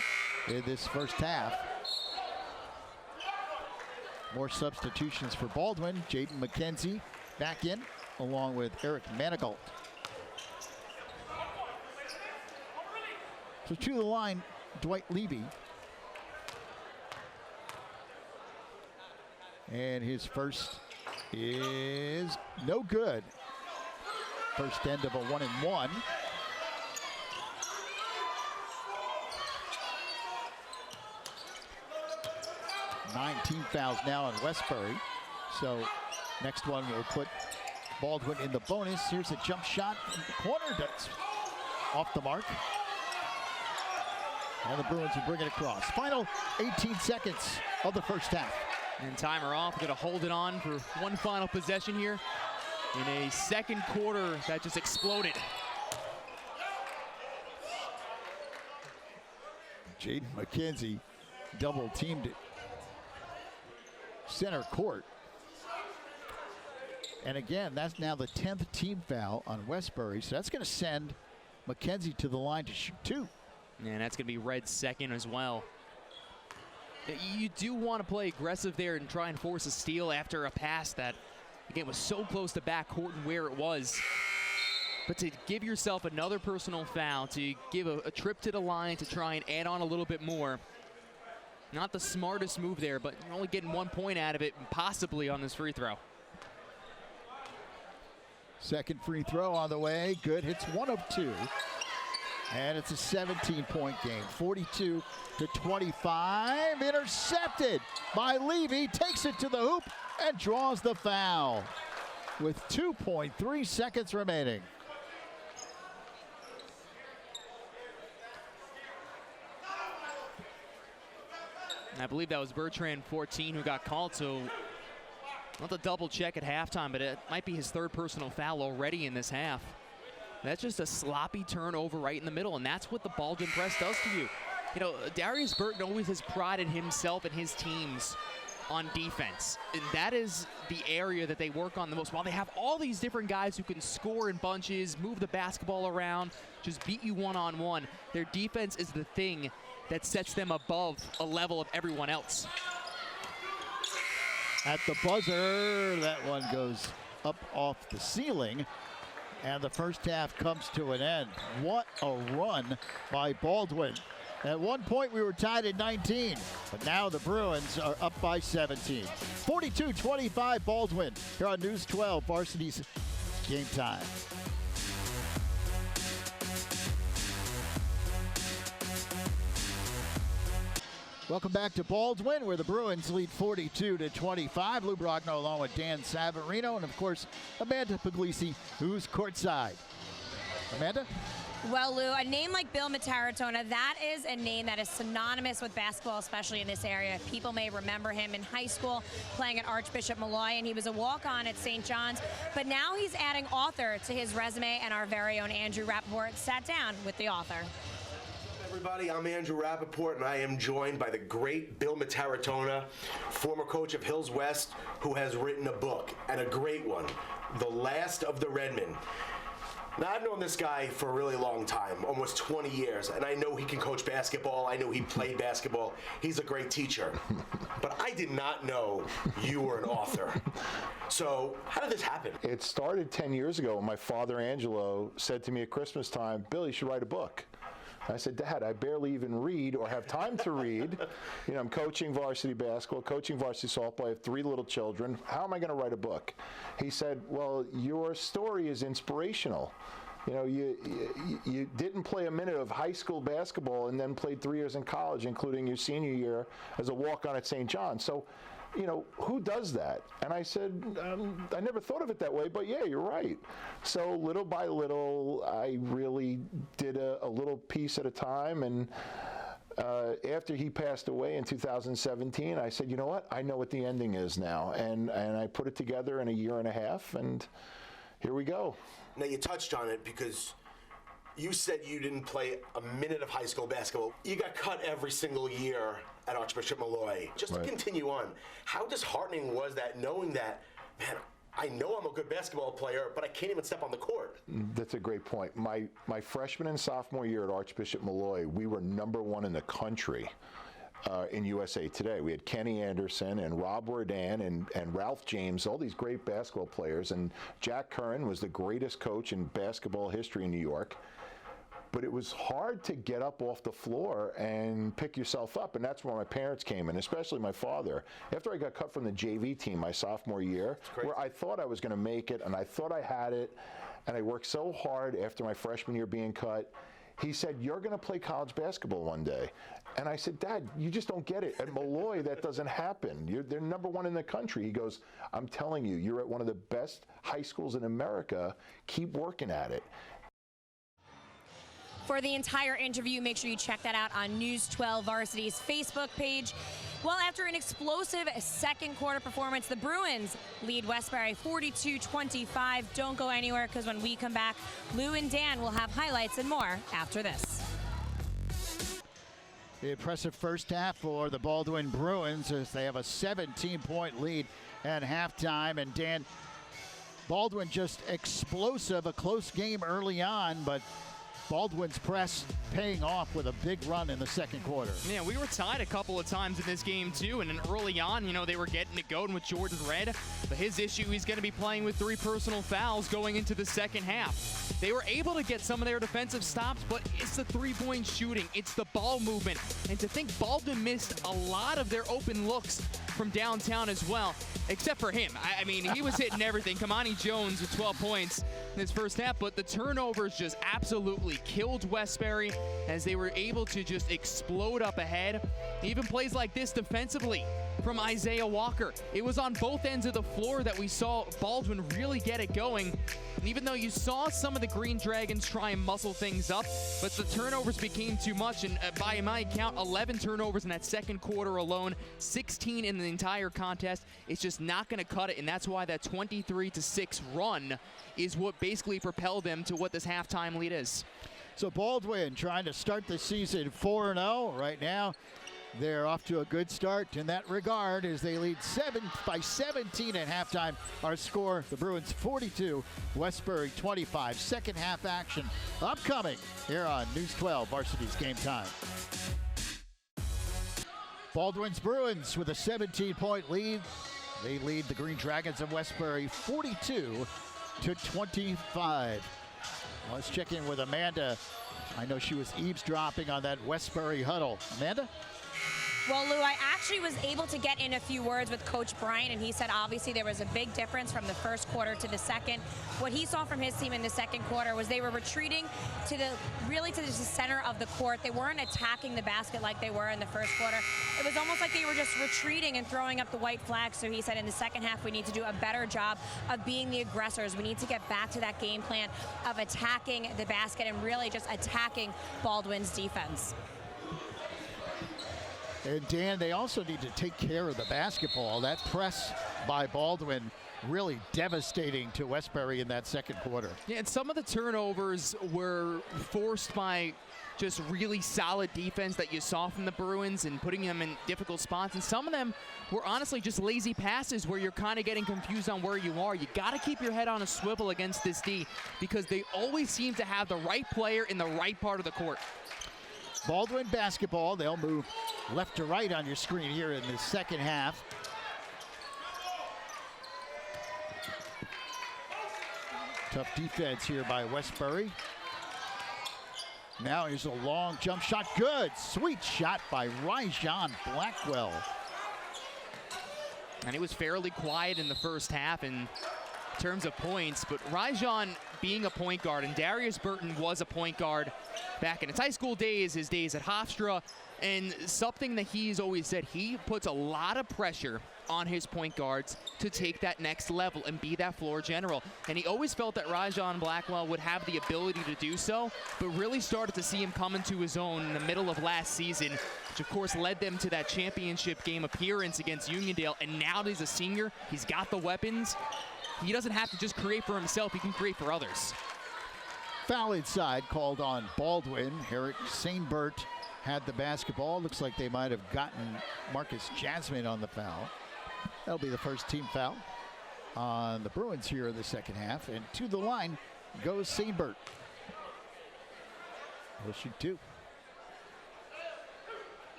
in this first half. More substitutions for Baldwin. Jaden McKenzie back in, along with Eric Manigault. So to the line, Dwight Levy. And his first is no good. First end of a 1-and-1. Team fouls now on Westbury. So next one will put Baldwin in the bonus. Here's a jump shot from the corner. That's off the mark. And the Bruins will bring it across. Final 18 seconds of the first half. And timer off. We're going to hold it on for one final possession here in a second quarter that just exploded. Jaden McKenzie double teamed it. Center court. And again, that's now the 10th team foul on Westbury. So that's going to send McKenzie to the line to shoot 2. And that's going to be Red's second as well. You do want to play aggressive there and try and force a steal after a pass that, again, was so close to backcourt and where it was. But to give yourself another personal foul, to give a trip to the line to try and add on a little bit more, not the smartest move there, but you're only getting 1 point out of it, possibly on this free throw. Second free throw on the way. Good. Hits 1 of 2. And it's a 17-point game. 42-25. Intercepted by Levy. Takes it to the hoop and draws the foul with 2.3 seconds remaining. I believe that was Bertrand 14 who got called, so not to double check at halftime, but it might be his 3rd personal foul already in this half. That's just a sloppy turnover right in the middle, and that's what the Baldwin press does to you. You know, Darius Burton always has prided himself and his teams on defense, and that is the area that they work on the most. While they have all these different guys who can score in bunches, move the basketball around, just beat you one-on-one, their defense is the thing that sets them above a level of everyone else. At the buzzer, that one goes up off the ceiling, and the first half comes to an end. What a run by Baldwin. At one point, we were tied at 19, but now the Bruins are up by 17. 42-25 Baldwin here on News 12, Varsity's Game Time. Welcome back to Baldwin, where the Bruins lead 42-25. Lou Brogno along with Dan Savarino, and of course, Amanda Puglisi, who's courtside. Amanda? Well, Lou, a name like Bill Mataratona, that is a name that is synonymous with basketball, especially in this area. People may remember him in high school playing at Archbishop Malloy, and he was a walk-on at St. John's. But now he's adding author to his resume, and our very own Andrew Rappaport sat down with the author. Everybody, I'm Andrew Rappaport, and I am joined by the great Bill Mataratona, former coach of Hills West, who has written a book, and a great one, The Last of the Redmen. Now, I've known this guy for a really long time, almost 20 years, and I know he can coach basketball. I know he played basketball. He's a great teacher. But I did not know you were an author. So how did this happen? It started 10 years ago when my father, Angelo, said to me at Christmas time, "Bill, you should write a book." I said, "Dad, I barely even read or have time to read. You know, I'm coaching varsity basketball, coaching varsity softball. I have 3 little children. How am I going to write a book?" He said, "Well, your story is inspirational. You know, you didn't play a minute of high school basketball and then played 3 years in college, including your senior year as a walk-on at St. John's. So, you know, who does that?" And I said, "I never thought of it that way, but yeah, you're right." So little by little, I really did a little piece at a time. And after he passed away in 2017, I said, "You know what? I know what the ending is now." And I put it together in a year and a half, and here we go. Now, you touched on it because you said you didn't play a minute of high school basketball. You got cut every single year at Archbishop Malloy. Just to continue on, how disheartening was that, knowing that, man, I know I'm a good basketball player, but I can't even step on the court? That's a great point. My freshman and sophomore year at Archbishop Malloy, we were #1 in the country in USA Today. We had Kenny Anderson and Rob Wardan and Ralph James, all these great basketball players. And Jack Curran was the greatest coach in basketball history in New York. But it was hard to get up off the floor and pick yourself up, and that's where my parents came in, especially my father. After I got cut from the JV team my sophomore year, where I thought I was going to make it, and I thought I had it, and I worked so hard after my freshman year being cut, he said, "You're going to play college basketball one day." And I said, "Dad, you just don't get it. At Malloy, that doesn't happen. They're #1 in the country." He goes, "I'm telling you, you're at one of the best high schools in America. Keep working at it." For the entire interview, make sure you check that out on News 12 Varsity's Facebook page. Well, after an explosive second quarter performance, the Bruins lead Westbury 42-25. Don't go anywhere, because when we come back, Lou and Dan will have highlights and more after this. The impressive first half for the Baldwin Bruins as they have a 17-point lead at halftime. And Dan, Baldwin just explosive, a close game early on, but Baldwin's press paying off with a big run in the second quarter. Yeah, we were tied a couple of times in this game too, and then early on, you know, they were getting it going with Jordan Red, but his issue, he's going to be playing with 3 personal fouls going into the second half. They were able to get some of their defensive stops, but it's the 3-point shooting, it's the ball movement, and to think Baldwin missed a lot of their open looks from downtown as well, except for him. I mean, he was hitting everything. Kamani Jones with 12 points in his first half, but the turnovers just absolutely killed Westbury as they were able to just explode up ahead. Even plays like this defensively. from Isaiah Walker. It was on both ends of the floor that we saw Baldwin really get it going. And even though you saw some of the Green Dragons try and muscle things up, but the turnovers became too much. And by my count, 11 turnovers in that second quarter alone, 16 in the entire contest. It's just not going to cut it. And that's why that 23-6 run is what basically propelled them to what this halftime lead is. So Baldwin trying to start the season 4-0 right now. They're off to a good start in that regard as they lead 17 at halftime. Our score, the Bruins 42, Westbury 25. Second half action upcoming here on News 12, Varsity's Game Time. Baldwin's Bruins with a 17-point lead. They lead the Green Dragons of Westbury 42-25. Let's check in with Amanda. I know she was eavesdropping on that Westbury huddle. Amanda? Well, Lou, I actually was able to get in a few words with Coach Bryant, and he said obviously there was a big difference from the first quarter to the second. What he saw from his team in the second quarter was they were retreating to the center of the court. They weren't attacking the basket like they were in the first quarter. It was almost like they were just retreating and throwing up the white flag. So he said in the second half we need to do a better job of being the aggressors. We need to get back to that game plan of attacking the basket and really just attacking Baldwin's defense. And Dan, they also need to take care of the basketball. That press by Baldwin really devastating to Westbury in that second quarter. Yeah, and some of the turnovers were forced by just really solid defense that you saw from the Bruins and putting them in difficult spots. And some of them were honestly just lazy passes where you're kind of getting confused on where you are. You got to keep your head on a swivel against this D because they always seem to have the right player in the right part of the court. Baldwin basketball. They'll move left to right on your screen here in the second half. Tough defense here by Westbury. Now here's a long jump shot. Good. Sweet shot by Rajon Blackwell. And it was fairly quiet in the first half in terms of points, but Rajon being a point guard, and Darius Burton was a point guard back in his high school days, his days at Hofstra, and something that he's always said, he puts a lot of pressure on his point guards to take that next level and be that floor general. And he always felt that Rajon Blackwell would have the ability to do so, but really started to see him come into his own in the middle of last season, which of course led them to that championship game appearance against Uniondale. And now that he's a senior, he's got the weapons. He doesn't have to just create for himself, he can create for others. Foul inside called on Baldwin. Eric Sainbert had the basketball. Looks like they might have gotten Marcus Jasmine on the foul. That'll be the first team foul on the Bruins here in the second half. And to the line goes Sainbert. He'll shoot two.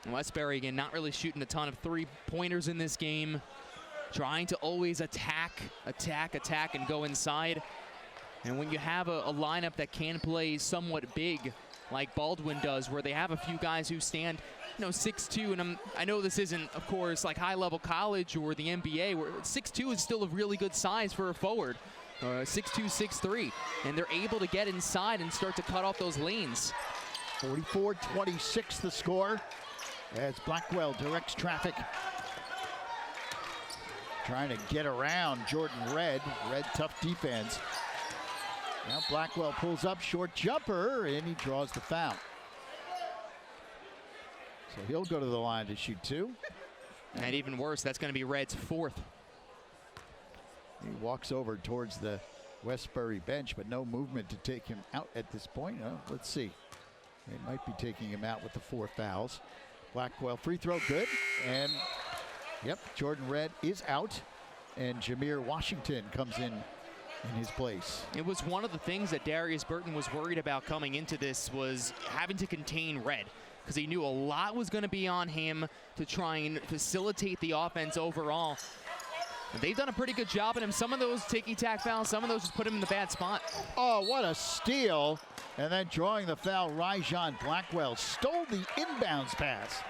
Westbury, again, not really shooting a ton of three-pointers in this game. Trying to always attack, and go inside. And when you have a lineup that can play somewhat big, like Baldwin does, where they have a few guys who stand, 6'2", and I know this isn't, of course, like high-level college or the NBA, where 6'2" is still a really good size for a forward, 6'2", 6'3", and they're able to get inside and start to cut off those lanes. 44-26 the score as Blackwell directs traffic. Trying to get around Jordan Red. Red, tough defense. Now Blackwell pulls up, short jumper, and he draws the foul. So he'll go to the line to shoot two. And even worse, that's going to be Red's fourth. He walks over towards the Westbury bench, but no movement to take him out at this point. Let's see. They might be taking him out with the 4 fouls. Blackwell free throw, good. And yep, Jordan Red is out, and Jameer Washington comes in his place. It was one of the things that Darius Burton was worried about coming into this, was having to contain Red, because he knew a lot was going to be on him to try and facilitate the offense overall. And they've done a pretty good job at him. Some of those ticky-tack fouls, some of those just put him in the bad spot. Oh, what a steal. And then drawing the foul, Rajon Blackwell stole the inbounds pass.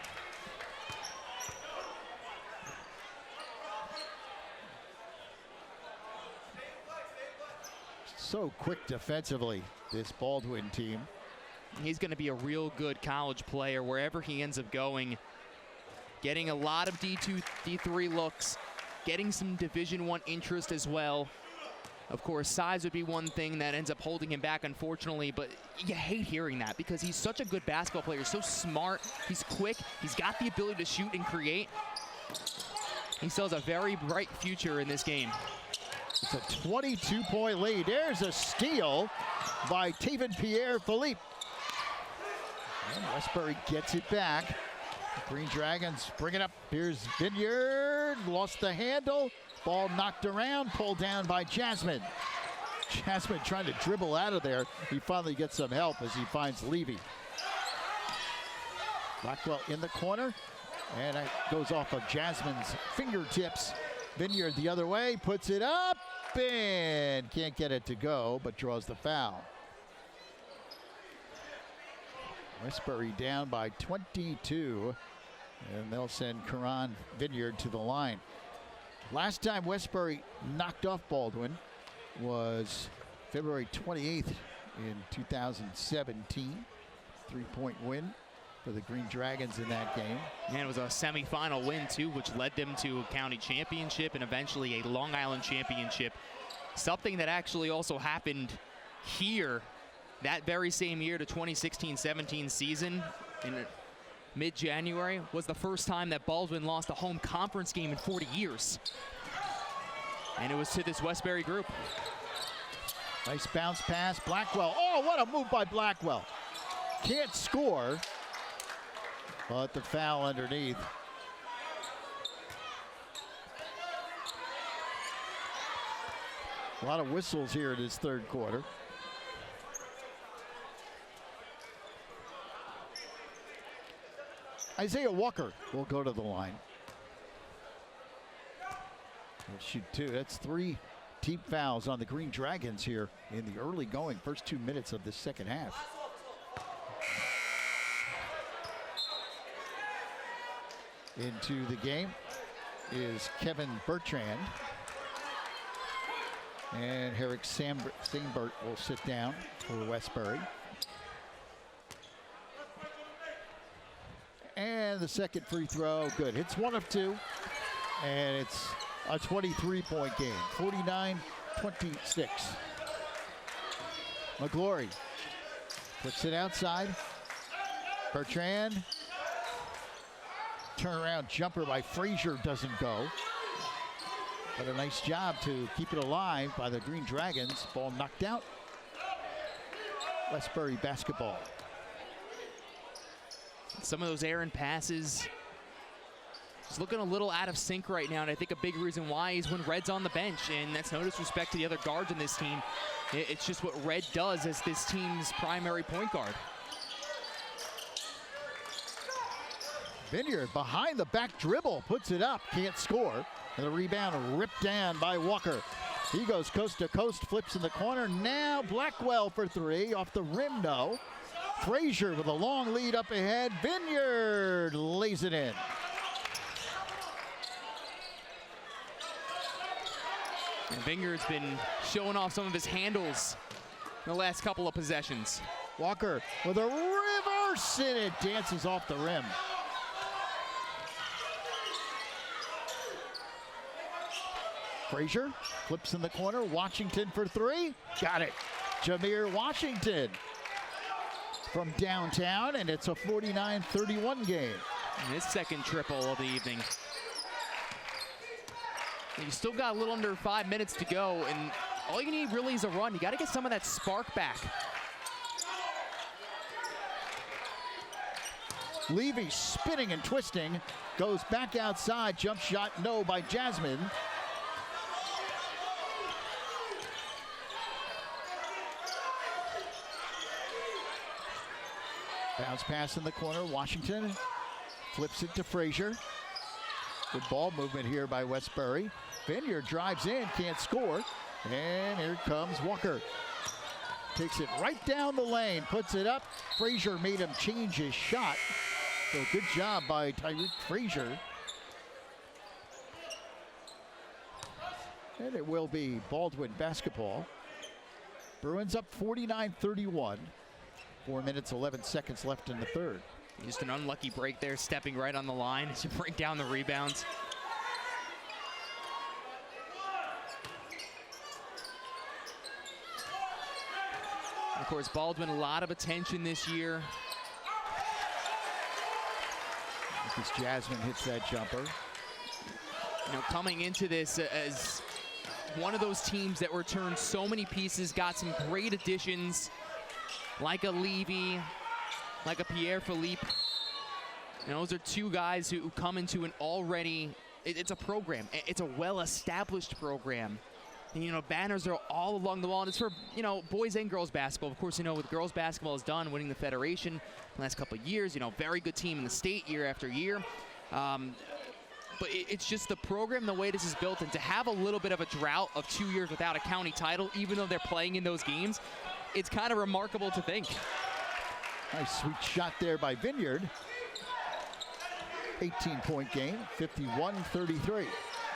So quick defensively, this Baldwin team. He's going to be a real good college player wherever he ends up going. getting a lot of D2, D3 looks, getting some Division I interest as well. Of course, size would be one thing that ends up holding him back, unfortunately, but you hate hearing that because he's such a good basketball player, so smart, he's quick, he's got the ability to shoot and create. He still has a very bright future in this game. It's a 22-point lead. There's a steal by Taven Pierre-Philippe. And Westbury gets it back. The Green Dragons bring it up. Here's Vineyard, lost the handle. Ball knocked around, pulled down by Jasmine. Jasmine trying to dribble out of there. He finally gets some help as he finds Levy. Blackwell in the corner, and that goes off of Jasmine's fingertips. Vineyard the other way, puts it up, and can't get it to go, but draws the foul. Westbury down by 22, and they'll send Karan Vineyard to the line. Last time Westbury knocked off Baldwin was February 28th in 2017. 3-point win for the Green Dragons in that game. And it was a semifinal win too, which led them to a county championship and eventually a Long Island championship. Something that actually also happened here that very same year, the 2016-17 season in mid-January, was the first time that Baldwin lost a home conference game in 40 years. And it was to this Westbury group. Nice bounce pass, Blackwell. Oh, what a move by Blackwell. Can't score, but the foul underneath. A lot of whistles here in this third quarter. Isaiah Walker will go to the line. He'll shoot two. That's 3 team fouls on the Green Dragons here in the early going, first 2 minutes of the second half. Into the game is Kevin Bertrand. And Herrick Sambert will sit down for Westbury. And the second free throw, good. Hits 1 of 2, and it's a 23-point game, 49-26. McGlory puts it outside. Bertrand, turnaround jumper by Frazier doesn't go. But a nice job to keep it alive by the Green Dragons. Ball knocked out. Westbury basketball. Some of those errant passes, he's looking a little out of sync right now, and I think a big reason why is when Red's on the bench, and that's no disrespect to the other guards in this team. It's just what Red does as this team's primary point guard. Vineyard behind the back dribble, puts it up, can't score. And the rebound ripped down by Walker. He goes coast to coast, flips in the corner. Now Blackwell for 3, off the rim, no. Frazier with a long lead up ahead. Vineyard lays it in. And Vineyard's been showing off some of his handles in the last couple of possessions. Walker with a reverse, and it dances off the rim. Frazier flips in the corner. Washington for 3. Got it. Jameer Washington from downtown, and it's a 49-31 game. And his second triple of the evening. You still got a little under 5 minutes to go, and all you need really is a run. You got to get some of that spark back. Levy spinning and twisting, goes back outside. Jump shot, no, by Jasmine. Bounce pass in the corner. Washington flips it to Frazier. Good ball movement here by Westbury. Vineyard drives in, can't score. And here comes Walker. Takes it right down the lane, puts it up. Frazier made him change his shot. So good job by Tyreek Frazier. And it will be Baldwin basketball. Bruins up 49-31. 4 minutes, 11 seconds left in the third. Just an unlucky break there, stepping right on the line to bring down the rebounds. Of course, Baldwin, a lot of attention this year. Because Jasmine hits that jumper. You know, coming into this as one of those teams that returned so many pieces, got some great additions, like a Levy, like a Pierre Philippe. You know, those are two guys who come into an already, it's a program. It's a well-established program. And, you know, banners are all along the wall, and it's for, you know, boys and girls basketball. Of course, you know, what girls basketball has done, winning the Federation the last couple of years, you know, very good team in the state year after year. But it's just the program, the way this is built, and to have a little bit of a drought of 2 years without a county title, even though they're playing in those games, it's kind of remarkable to think. Nice sweet shot there by Vineyard. 18-point game, 51-33.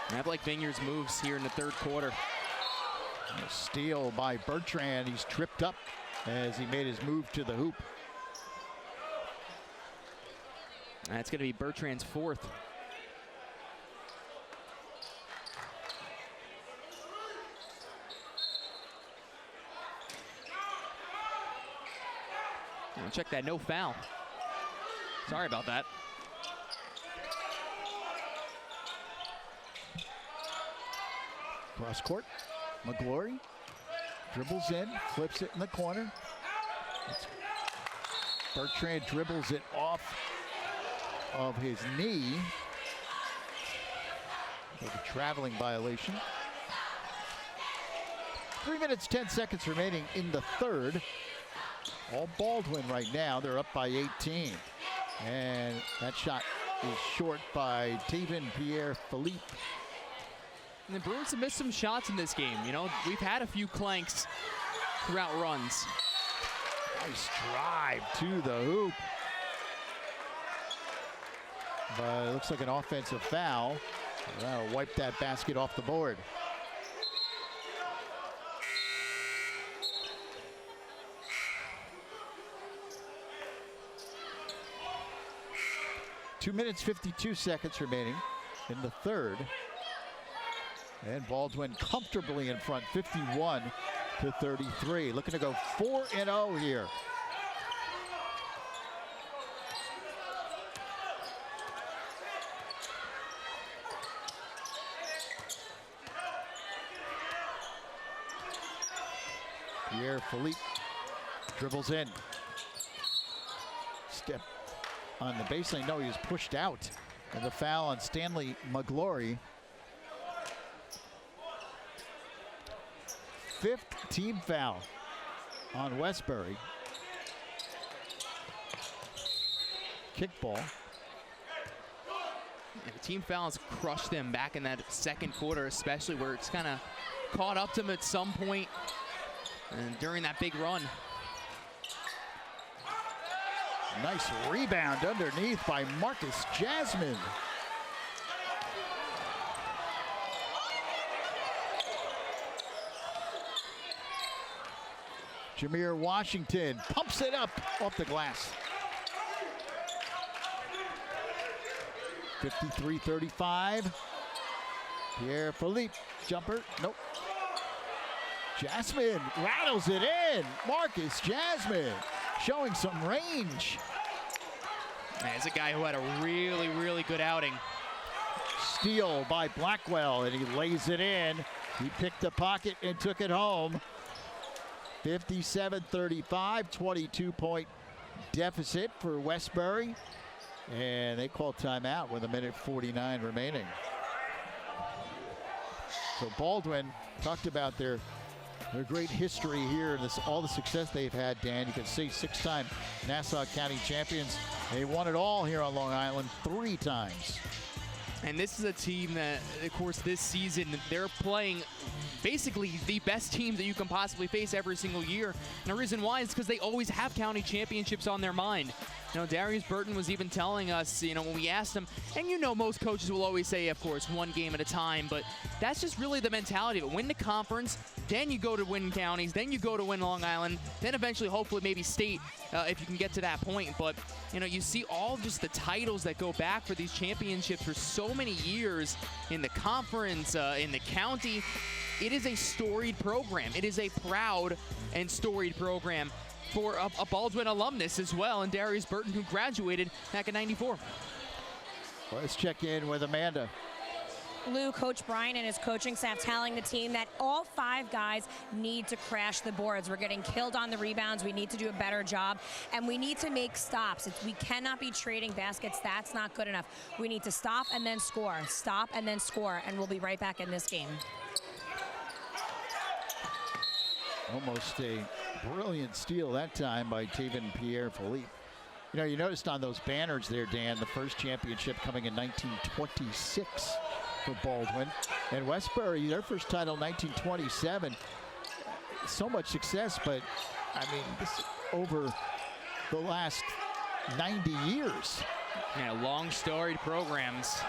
I like Vineyard's moves here in the third quarter. A steal by Bertrand. He's tripped up as he made his move to the hoop. That's going to be Bertrand's fourth. Check that, no foul. Sorry about that. Cross court, McGlory dribbles in, flips it in the corner. Bertrand dribbles it off of his knee. A traveling violation. 3 minutes, 10 seconds remaining in the third. All Baldwin right now. They're up by 18. And that shot is short by Taven Pierre Philippe. And the Bruins have missed some shots in this game. You know, we've had a few clanks throughout runs. Nice drive to the hoop. But it looks like an offensive foul. That'll wipe that basket off the board. Two minutes, 52 seconds remaining in the third. And Baldwin comfortably in front, 51-33. Looking to go 4-0 here. Pierre Philippe dribbles in. Step on the baseline. No, he was pushed out. And the foul on Stanley McGlory. Fifth team foul on Westbury. Kickball. And the team fouls crushed them back in that second quarter, especially where it's kind of caught up to them at some point and during that big run. Nice rebound underneath by Marcus Jasmine. Jameer Washington pumps it up off the glass. 53-35. Pierre Philippe, jumper, nope. Jasmine rattles it in. Marcus Jasmine showing some range. Man, it's a guy who had a really, really good outing. Steal by Blackwell, and he lays it in. He picked the pocket and took it home. 57-35, 22-point deficit for Westbury. And they call timeout with 1:49 remaining. So Baldwin talked about their great history here, and all the success they've had, Dan. You can see 6-time Nassau County champions. They won it all here on Long Island 3 times. And this is a team that, of course, this season, they're playing basically the best team that you can possibly face every single year. And the reason why is because they always have county championships on their mind. You know, Darius Burton was even telling us, you know, when we asked him, and you know most coaches will always say, of course, one game at a time, but that's just really the mentality of it. Win the conference, then you go to win counties, then you go to win Long Island, then eventually, hopefully, maybe state if you can get to that point. But, you know, you see all just the titles that go back for these championships for so many years in the conference, in the county. It is a storied program. It is a proud and storied program for a Baldwin alumnus as well, and Darius Burton, who graduated back in '94. Let's check in with Amanda. Lou, Coach Brian and his coaching staff telling the team that all 5 guys need to crash the boards. We're getting killed on the rebounds. We need to do a better job, and we need to make stops. We cannot be trading baskets. That's not good enough. We need to stop and then score, stop and then score, and we'll be right back in this game. Almost a brilliant steal that time by Taven Pierre-Philippe. You know, you noticed on those banners there, Dan, the first championship coming in 1926 for Baldwin. And Westbury, their first title, 1927. So much success, but, I mean, this over the last 90 years. Yeah, long storied programs.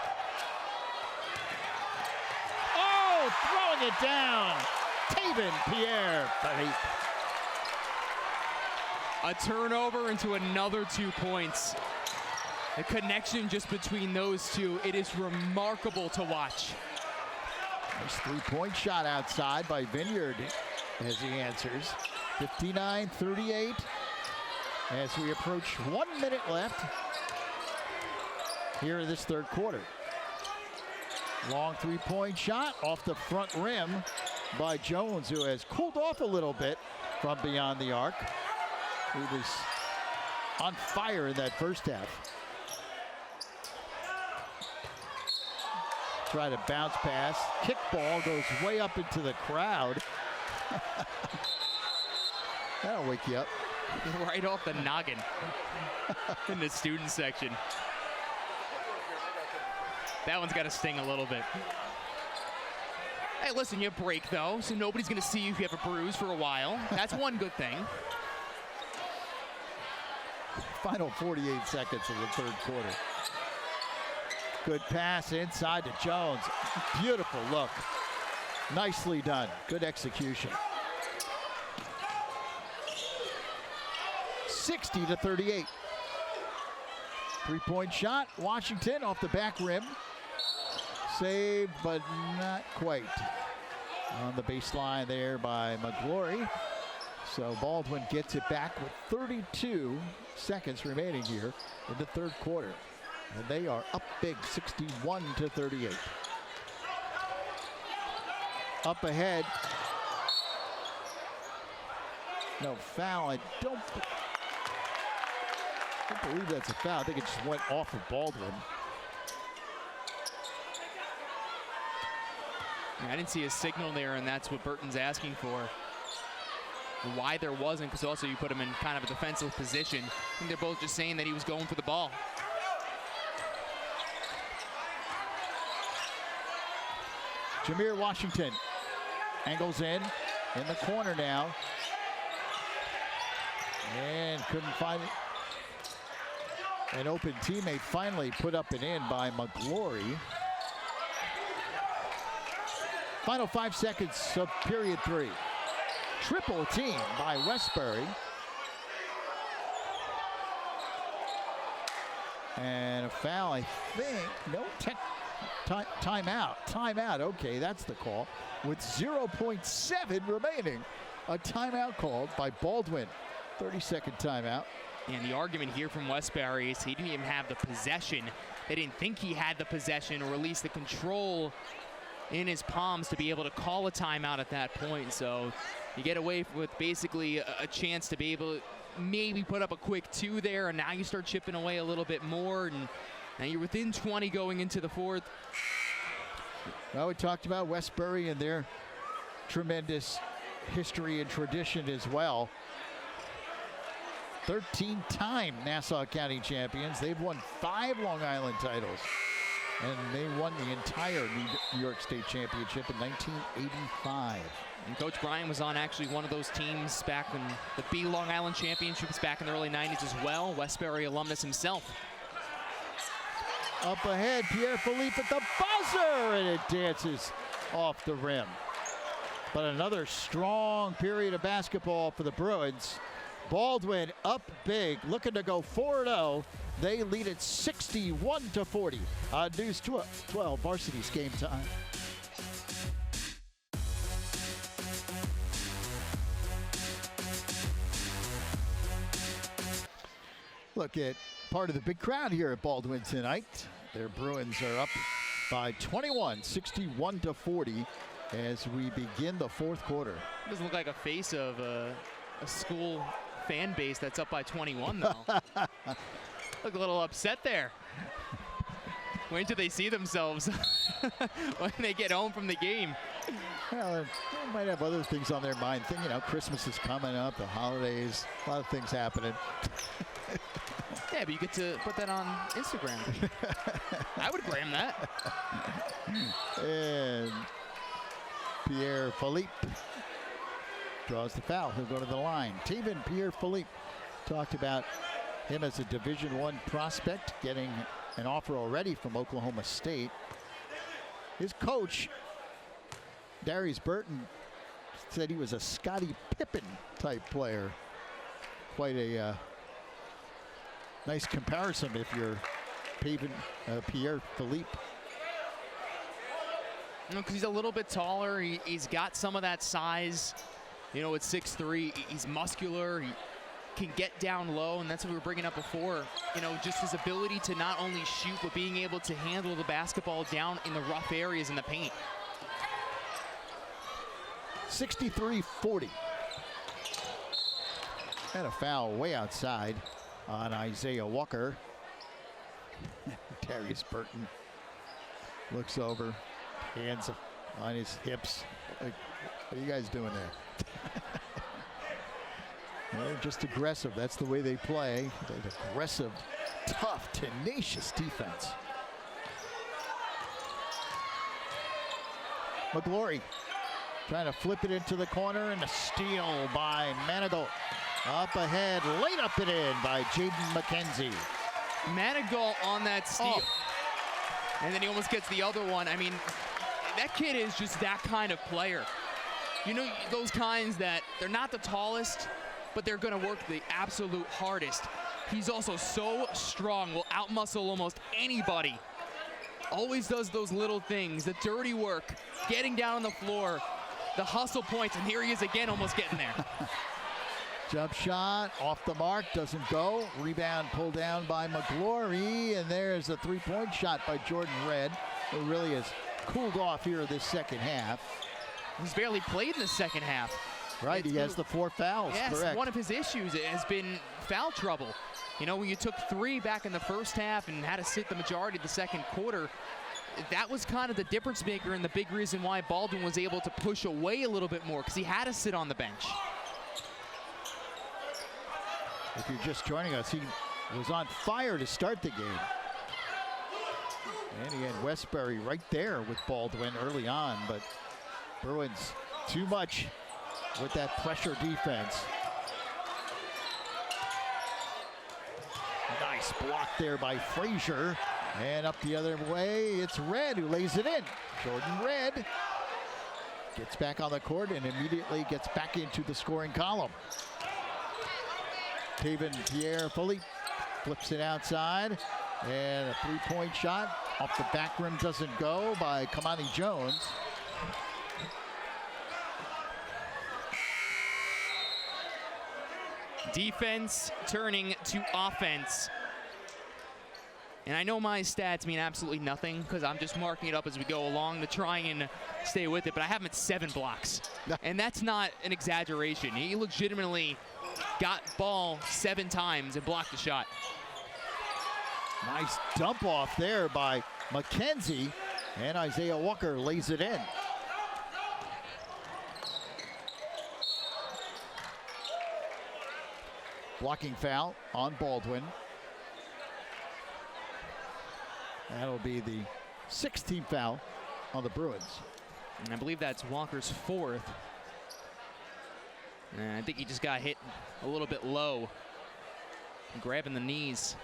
Oh, throwing it down. Taven Pierre-Philippe. A turnover into another 2 points. The connection just between those two, it is remarkable to watch. Nice three-point shot outside by Vineyard as he answers. 59-38 as we approach 1 minute left here in this third quarter. Long three-point shot off the front rim by Jones, who has cooled off a little bit from beyond the arc. He was on fire in that first half. Try to bounce pass. Kick ball goes way up into the crowd. That'll wake you up. Right off the noggin in the student section. That one's got to sting a little bit. Hey, listen, you break, though, so nobody's going to see you if you have a bruise for a while. That's one good thing. Final 48 seconds of the third quarter. Good pass inside to Jones. Beautiful look. Nicely done. Good execution. 60-38. Three-point shot. Washington off the back rim. Saved, but not quite. On the baseline there by McGlory. So Baldwin gets it back with 32 seconds remaining here in the third quarter. And they are up big, 61-38. Up ahead. No foul. I don't believe that's a foul. I think it just went off of Baldwin. I didn't see a signal there, and that's what Burton's asking for. Why there wasn't, because also you put him in kind of a defensive position. I think they're both just saying that he was going for the ball. Jameer Washington angles in the corner now. And couldn't find it. An open teammate finally put up and in by McGlory. Final 5 seconds of period 3. Triple team by Westbury. And a foul, I think. No, timeout. Timeout, okay, that's the call. With 0.7 remaining. A timeout called by Baldwin. 30-second timeout. And the argument here from Westbury is he didn't even have the possession. They didn't think he had the possession, or at least the control in his palms to be able to call a timeout at that point. So you get away with basically a chance to be able to maybe put up a quick 2 there, and now you start chipping away a little bit more, and now you're within 20 going into the fourth. Well, we talked about Westbury and their tremendous history and tradition as well. 13-time Nassau County champions. They've won 5 Long Island titles. And they won the entire New York State Championship in 1985. And Coach Brian was on actually one of those teams back in the B Long Island Championships back in the early 90s as well. Westbury alumnus himself. Up ahead, Pierre-Philippe at the buzzer, and it dances off the rim. But another strong period of basketball for the Bruins. Baldwin up big, looking to go 4-0. They lead it 61-40. News 12, Varsity's game time. Look at part of the big crowd here at Baldwin tonight. Their Bruins are up by 21, 61-40 as we begin the fourth quarter. Doesn't look like a face of a school fan base that's up by 21, though. Look a little upset there. Wait till they see themselves when they get home from the game. Well, they might have other things on their mind. You know, Christmas is coming up, the holidays, a lot of things happening. Yeah, but you get to put that on Instagram. I would gram that. And Pierre Philippe draws the foul. He'll go to the line. Taven Pierre Philippe talked about him as a Division I prospect, getting an offer already from Oklahoma State. His coach, Darius Burton, said he was a Scottie Pippen type player. Quite a nice comparison if you're Pierre Philippe. You know, because he's a little bit taller. He's got some of that size. You know, at 6'3", he's muscular. He can get down low, and that's what we were bringing up before. You know, just his ability to not only shoot, but being able to handle the basketball down in the rough areas in the paint. 63-40. And a foul way outside on Isaiah Walker. Darius Burton looks over, hands on his hips. Like, what are you guys doing there? They're just aggressive. That's the way they play. They're aggressive, tough, tenacious defense. McGlory trying to flip it into the corner, and a steal by Manigault. Up ahead, laid up and in by Jaden McKenzie. Manigault on that steal. And then he almost gets the other one. I mean, that kid is just that kind of player. You know, those kinds that they're not the tallest, but they're going to work the absolute hardest. He's also so strong, will outmuscle almost anybody. Always does those little things, the dirty work, getting down on the floor, the hustle points, and here he is again almost getting there. Jump shot off the mark, doesn't go. Rebound pulled down by McGlory, and there's a three-point shot by Jordan Red, who really has cooled off here this second half. He's barely played in the second half. Right, he has the 4 fouls. Yes, correct. One of his issues has been foul trouble. You know, when you took 3 back in the first half and had to sit the majority of the second quarter, that was kind of the difference maker and the big reason why Baldwin was able to push away a little bit more, because he had to sit on the bench. If you're just joining us, he was on fire to start the game. And he had Westbury right there with Baldwin early on, but Bruins too much with that pressure defense. Nice block there by Frazier. And up the other way, it's Red who lays it in. Jordan Red gets back on the court and immediately gets back into the scoring column. Taven Pierre Philippe flips it outside, and a three-point shot off the back rim doesn't go by Kamani Jones. Defense turning to offense. And I know my stats mean absolutely nothing because I'm just marking it up as we go along to try and stay with it, but I have him at 7 blocks. And that's not an exaggeration. He legitimately got ball 7 times and blocked the shot. Nice dump off there by McKenzie, and Isaiah Walker lays it in. Blocking foul on Baldwin. That'll be the 16th foul on the Bruins. And I believe that's Walker's 4th. And I think he just got hit a little bit low, grabbing the knees.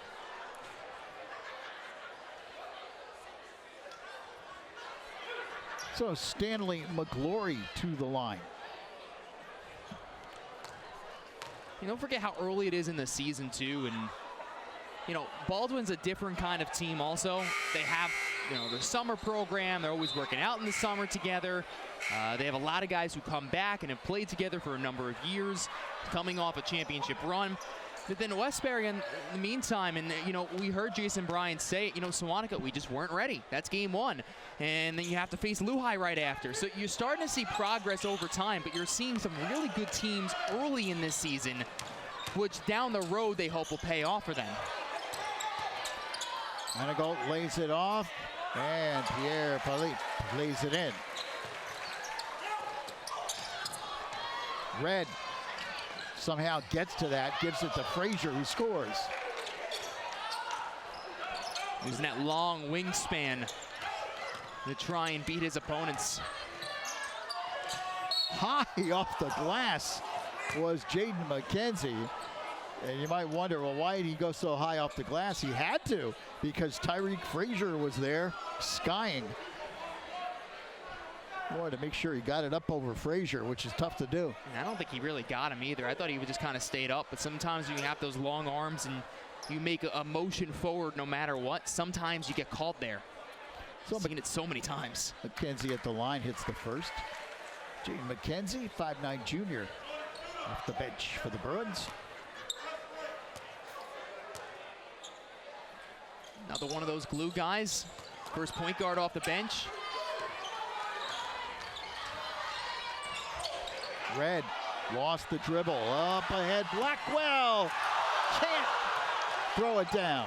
So Stanley McGlory to the line. Don't forget how early it is in the season, too. And, Baldwin's a different kind of team also. They have, their summer program. They're always working out in the summer together. They have a lot of guys who come back and have played together for a number of years, coming off a championship run. But then Westbury, in the meantime, and we heard Jason Bryant say, Sewantica, we just weren't ready. That's game one. And then you have to face Lehigh right after. So you're starting to see progress over time, but you're seeing some really good teams early in this season, which down the road they hope will pay off for them. Manigault lays it off, and Pierre Palit lays it in. Red somehow gets to that, gives it to Frazier, who scores. Using that long wingspan to try and beat his opponents. High off the glass was Jaden McKenzie. And you might wonder, well, why did he go so high off the glass? He had to, because Tyreek Frazier was there skying. Wanted to make sure he got it up over Frazier, which is tough to do. I don't think he really got him either. I thought he would just kind of stayed up, but sometimes you have those long arms and you make a motion forward no matter what. Sometimes you get caught there. I've seen it so many times. McKenzie at the line hits the first. Jaden McKenzie, 5'9" junior, off the bench for the Bruins. Another one of those glue guys. First point guard off the bench. Red lost the dribble. Up ahead, Blackwell can't throw it down.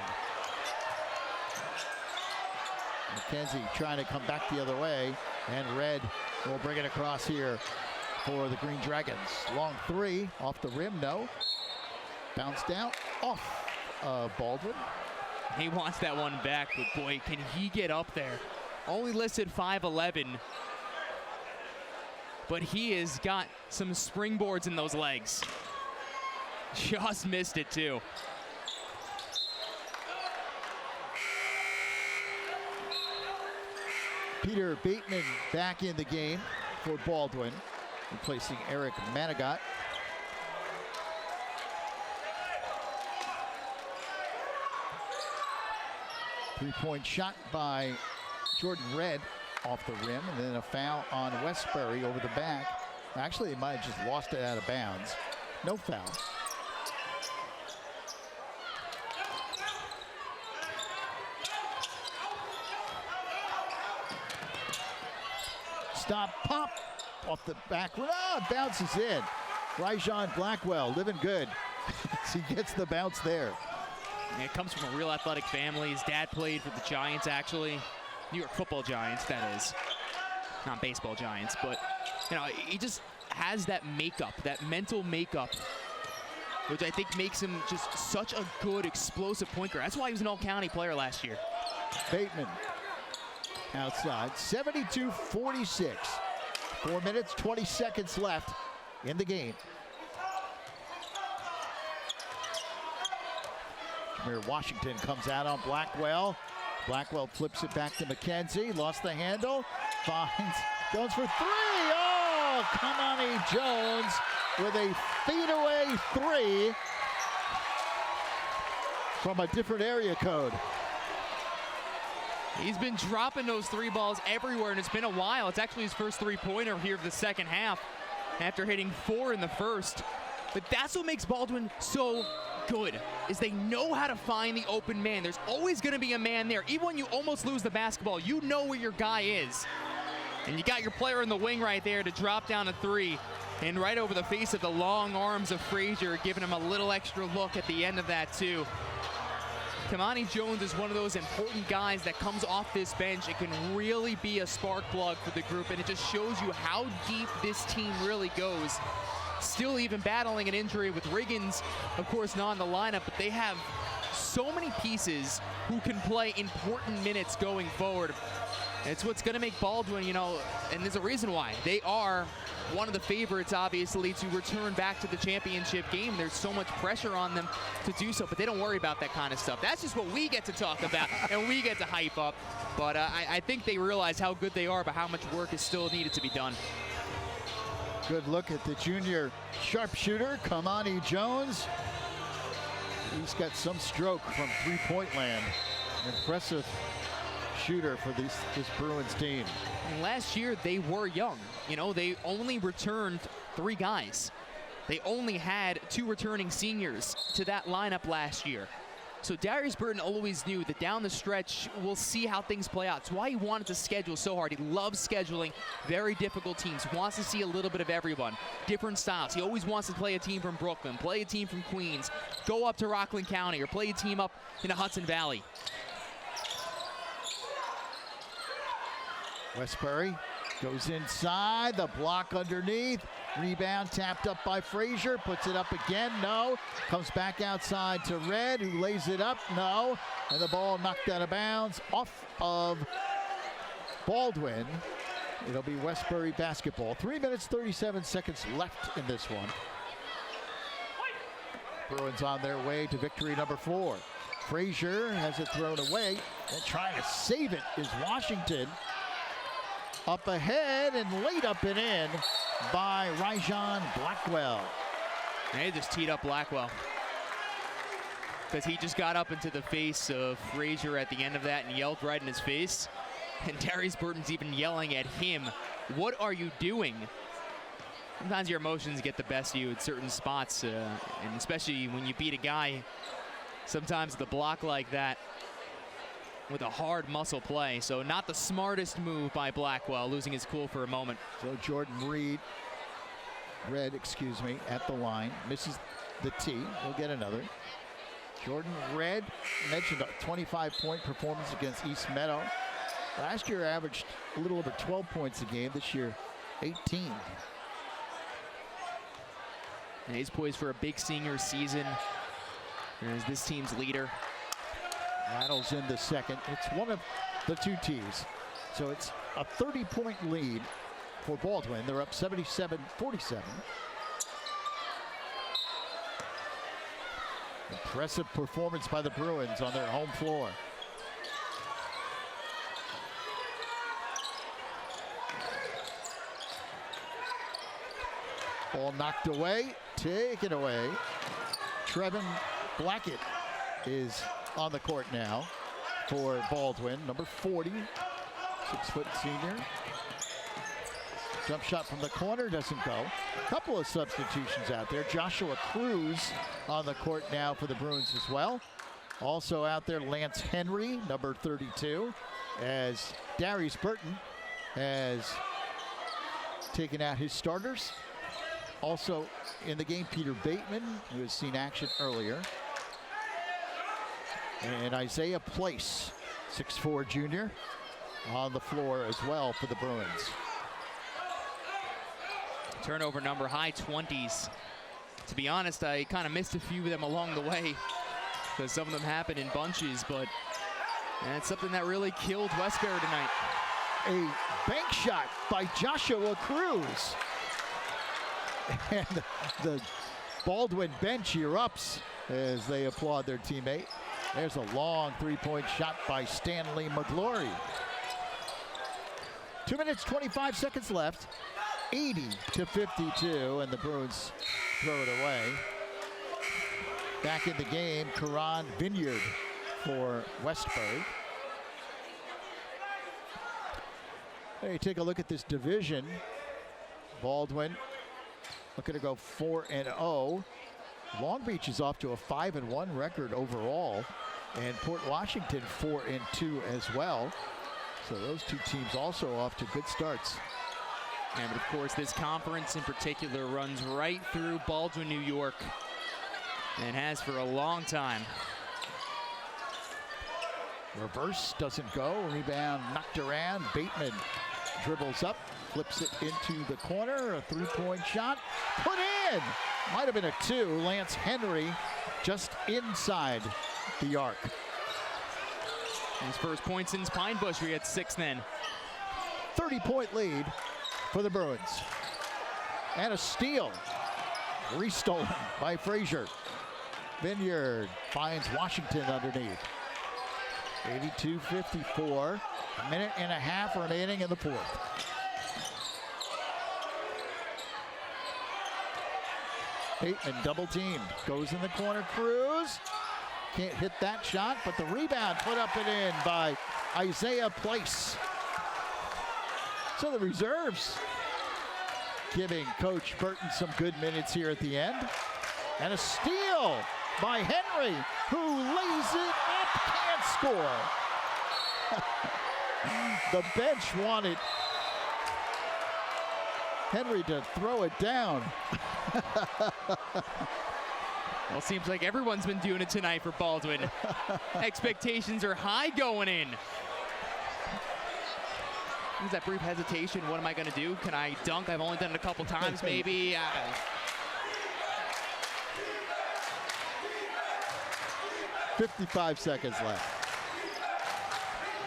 McKenzie trying to come back the other way, and Red will bring it across here for the Green Dragons. Long three, off the rim, no. Bounced out, off Baldwin. He wants that one back, but boy, can he get up there. Only listed 5'11", but he has got some springboards in those legs. Just missed it, too. Peter Bateman back in the game for Baldwin, replacing Eric Manigault. Three-point shot by Jordan Red off the rim, and then a foul on Westbury over the back. Actually, they might have just lost it out of bounds. No foul. Stop, pop, off the back. Bounces in. Ryjon Blackwell living good. He gets the bounce there. It comes from a real athletic family. His dad played for the Giants, actually. New York Football Giants, that is. Not baseball Giants, but, he just has that makeup, that mental makeup, which I think makes him just such a good, explosive point guard. That's why he was an all-county player last year. Bateman outside, 72-46. 4 minutes, 20 seconds left in the game. Jameer Washington comes out on Blackwell. Blackwell flips it back to McKenzie. Lost the handle. Finds Jones for three. Oh, Kamani Jones with a fadeaway three from a different area code. He's been dropping those three balls everywhere, and it's been a while. It's actually his first three-pointer here for the second half after hitting 4 in the first. But that's what makes Baldwin so good, is they know how to find the open man. There's always going to be a man there. Even when you almost lose the basketball, you know where your guy is. And you got your player in the wing right there to drop down a three. And right over the face of the long arms of Frazier, giving him a little extra look at the end of that, too. Kamani Jones is one of those important guys that comes off this bench. It can really be a spark plug for the group, and it just shows you how deep this team really goes. Still even battling an injury with Riggins, of course, not in the lineup, but they have so many pieces who can play important minutes going forward. It's what's going to make Baldwin, and there's a reason why. They are one of the favorites, obviously, to return back to the championship game. There's so much pressure on them to do so, but they don't worry about that kind of stuff. That's just what we get to talk about and we get to hype up. But I think they realize how good they are, but how much work is still needed to be done. Good look at the junior sharpshooter, Kamani Jones. He's got some stroke from three-point land. An impressive shooter for this Bruins team. Last year, they were young. They only returned 3 guys. They only had 2 returning seniors to that lineup last year. So Darius Burton always knew that down the stretch, we'll see how things play out. It's why he wanted to schedule so hard. He loves scheduling very difficult teams. He wants to see a little bit of everyone, different styles. He always wants to play a team from Brooklyn, play a team from Queens, go up to Rockland County, or play a team up in the Hudson Valley. Westbury goes inside, the block underneath. Rebound tapped up by Frazier, puts it up again, no. Comes back outside to Red, who lays it up, no. And the ball knocked out of bounds off of Baldwin. It'll be Westbury basketball. 3 minutes, 37 seconds left in this one. Bruins on their way to victory number 4. Frazier has it thrown away, and trying to save it is Washington. Up ahead and laid up and in by Rajon Blackwell. They just teed up Blackwell, because he just got up into the face of Frazier at the end of that and yelled right in his face. And Darius Burton's even yelling at him, "What are you doing?" Sometimes your emotions get the best of you at certain spots, and especially when you beat a guy, sometimes the block like that, with a hard muscle play. So not the smartest move by Blackwell, losing his cool for a moment. So Jordan Red, at the line, misses the tee. We'll get another. Jordan Red mentioned a 25-point performance against East Meadow. Last year averaged a little over 12 points a game. This year, 18. And he's poised for a big senior season as this team's leader. Rattles in the second. It's one of the 2 tees. So it's a 30-point lead for Baldwin. They're up 77-47. Impressive performance by the Bruins on their home floor. Ball knocked away, taken away. Trevin Blackett is on the court now for Baldwin, number 40, 6-foot senior. Jump shot from the corner doesn't go. A couple of substitutions out there. Joshua Cruz on the court now for the Bruins as well. Also out there, Lance Henry, number 32, as Darius Burton has taken out his starters. Also in the game, Peter Bateman, who has seen action earlier. And Isaiah Place, 6'4" junior, on the floor as well for the Bruins. Turnover number, high 20s. To be honest, I kind of missed a few of them along the way, because some of them happened in bunches, but that's something that really killed Westbury tonight. A bank shot by Joshua Cruz. And the Baldwin bench erupts as they applaud their teammate. There's a long 3-point shot by Stanley McGlory. 2 minutes, 25 seconds left. 80-52, and the Bruins throw it away. Back in the game, Karan Vineyard for Westbury. Hey, take a look at this division. Baldwin looking to go 4-0. Long Beach is off to a 5-1 record overall, and Port Washington 4-2 as well. So those 2 teams also off to good starts. And of course, this conference in particular runs right through Baldwin, New York, and has for a long time. Reverse doesn't go. Rebound knocked around. Bateman dribbles up, flips it into the corner. A 3-point shot put in. Might have been a 2. Lance Henry just inside the arc. His first point since Pine Bush. We had 6 then. 30-point lead for the Bruins. And a steal. Restolen by Frazier. Vineyard finds Washington underneath. 82-54. A minute and a half remaining in the fourth. Bateman double teamed. Goes in the corner. Cruz. Can't hit that shot, but the rebound put up and in by Isaiah Place. So the reserves giving Coach Burton some good minutes here at the end. And a steal by Henry, who lays it up, can't score. The bench wanted Henry to throw it down. Well, it seems like everyone's been doing it tonight for Baldwin. Expectations are high going in. There's that brief hesitation. What am I going to do? Can I dunk? I've only done it a couple times, maybe. 55 seconds left.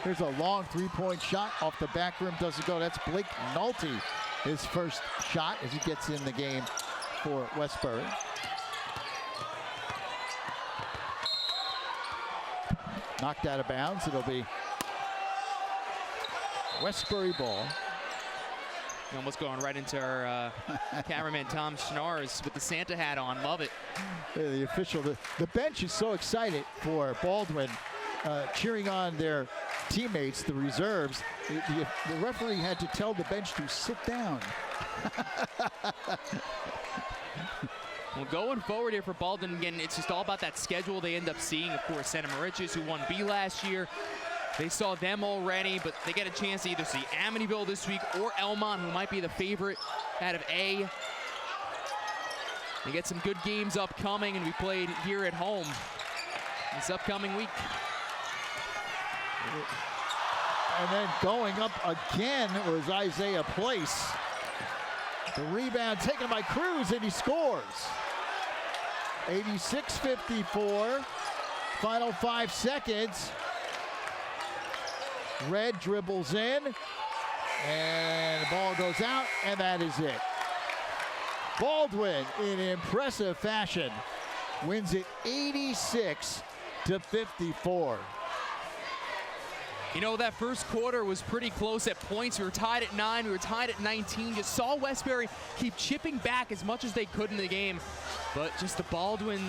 Here's a long three-point shot off the back rim. Doesn't go. That's Blake Nolte, his first shot as he gets in the game for Westbury. Knocked out of bounds. It'll be Westbury ball. Almost going right into our cameraman Tom Schnars with the Santa hat on. Love it. The official, the bench is so excited for Baldwin, cheering on their teammates, the reserves. The referee had to tell the bench to sit down. Well, going forward here for Baldwin, again, it's just all about that schedule they end up seeing. Of course, Santa Mauritius, who won B last year. They saw them already, but they get a chance to either see Amityville this week or Elmont, who might be the favorite out of A. They get some good games upcoming, and we played here at home this upcoming week. And then going up again was Isaiah Place. The rebound taken by Cruz, and he scores. 86-54. Final 5 seconds. Red dribbles in, and the ball goes out, and that is it. Baldwin, in impressive fashion, wins it 86-54. You know, that first quarter was pretty close at points. We were tied at 9. We were tied at 19. Just saw Westbury keep chipping back as much as they could in the game. But just the Baldwin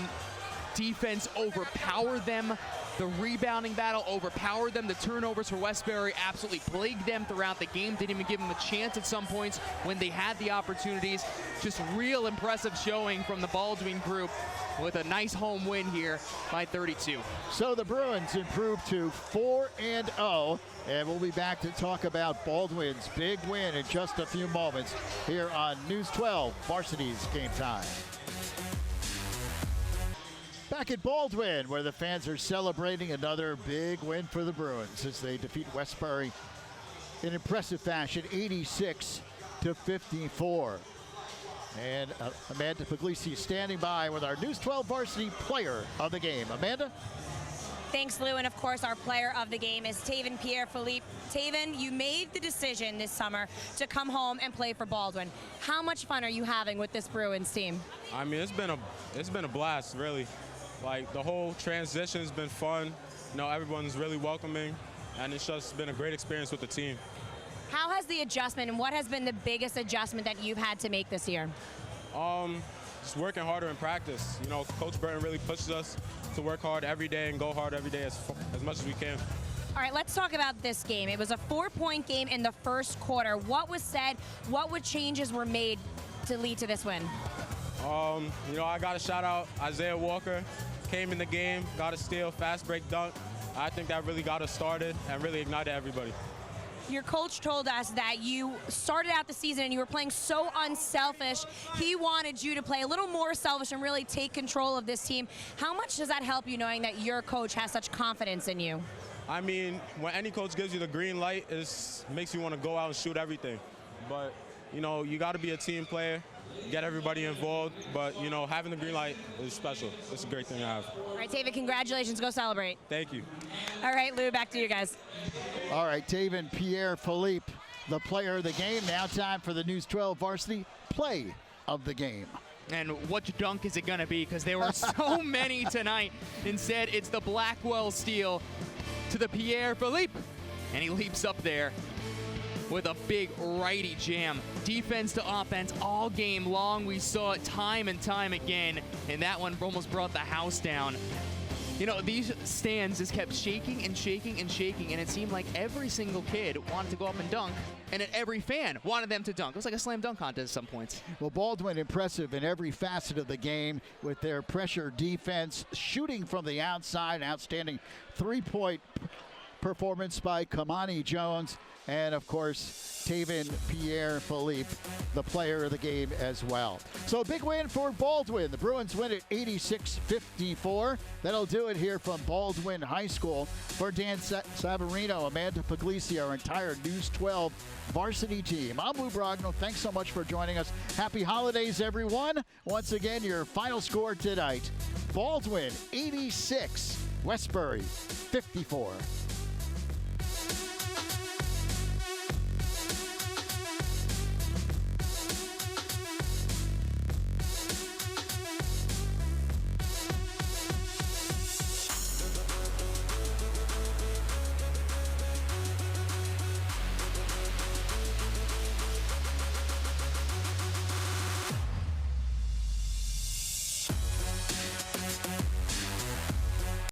defense overpowered them. The rebounding battle overpowered them. The turnovers for Westbury absolutely plagued them throughout the game. Didn't even give them a chance at some points when they had the opportunities. Just real impressive showing from the Baldwin group with a nice home win here by 32. So the Bruins improve to 4-0, and we'll be back to talk about Baldwin's big win in just a few moments here on News 12, Varsity's Game Time. Back at Baldwin, where the fans are celebrating another big win for the Bruins as they defeat Westbury in impressive fashion, 86-54. And Amanda Puglisi standing by with our News 12 Varsity Player of the Game. Amanda? Thanks, Lou, and of course our player of the game is Taven Pierre-Philippe. Taven, you made the decision this summer to come home and play for Baldwin. How much fun are you having with this Bruins team? I mean, it's been a blast, really. Like, the whole transition's been fun. You know, everyone's really welcoming, and it's just been a great experience with the team. How has the adjustment, and what has been the biggest adjustment that you've had to make this year? Just working harder in practice. You know, Coach Burton really pushes us to work hard every day and go hard every day as much as we can. All right, let's talk about this game. It was a 4-point game in the first quarter. What was said? What changes were made to lead to this win? You know, I got to shout out Isaiah Walker. Came in the game, got a steal, fast break dunk. I think that really got us started and really ignited everybody. Your coach told us that you started out the season and you were playing so unselfish. He wanted you to play a little more selfish and really take control of this team. How much does that help you knowing that your coach has such confidence in you? I mean, when any coach gives you the green light, it makes you want to go out and shoot everything. But, you know, you got to be a team player. get everybody involved. But, you know, having the green light is special. It's a great thing to have. All right, Taven, congratulations. Go celebrate. Thank you. All right, Lou, back to you guys. All right, Taven Pierre-Philippe, the player of the game. Now time for the News 12 Varsity Play of the Game. And which dunk is it going to be? Because there were so many tonight. Instead, it's the Blackwell steal to the Pierre-Philippe. And he leaps up there with a big righty jam. Defense to offense all game long. We saw it time and time again. And that one almost brought the house down. You know, these stands just kept shaking and shaking and shaking, and it seemed like every single kid wanted to go up and dunk, and every fan wanted them to dunk. It was like a slam dunk contest at some points. Well, Baldwin impressive in every facet of the game with their pressure defense, shooting from the outside, outstanding three-point performance by Kamani Jones, and of course Taven Pierre-Philippe, the player of the game as well. So a big win for Baldwin. The Bruins win at 86-54. That'll do it here from Baldwin High School. For Dan Savarino, Amanda Puglisi, our entire News 12 varsity team, I'm Lou Brogno. Thanks so much for joining us. Happy holidays, everyone. Once again, your final score tonight: Baldwin 86, Westbury 54.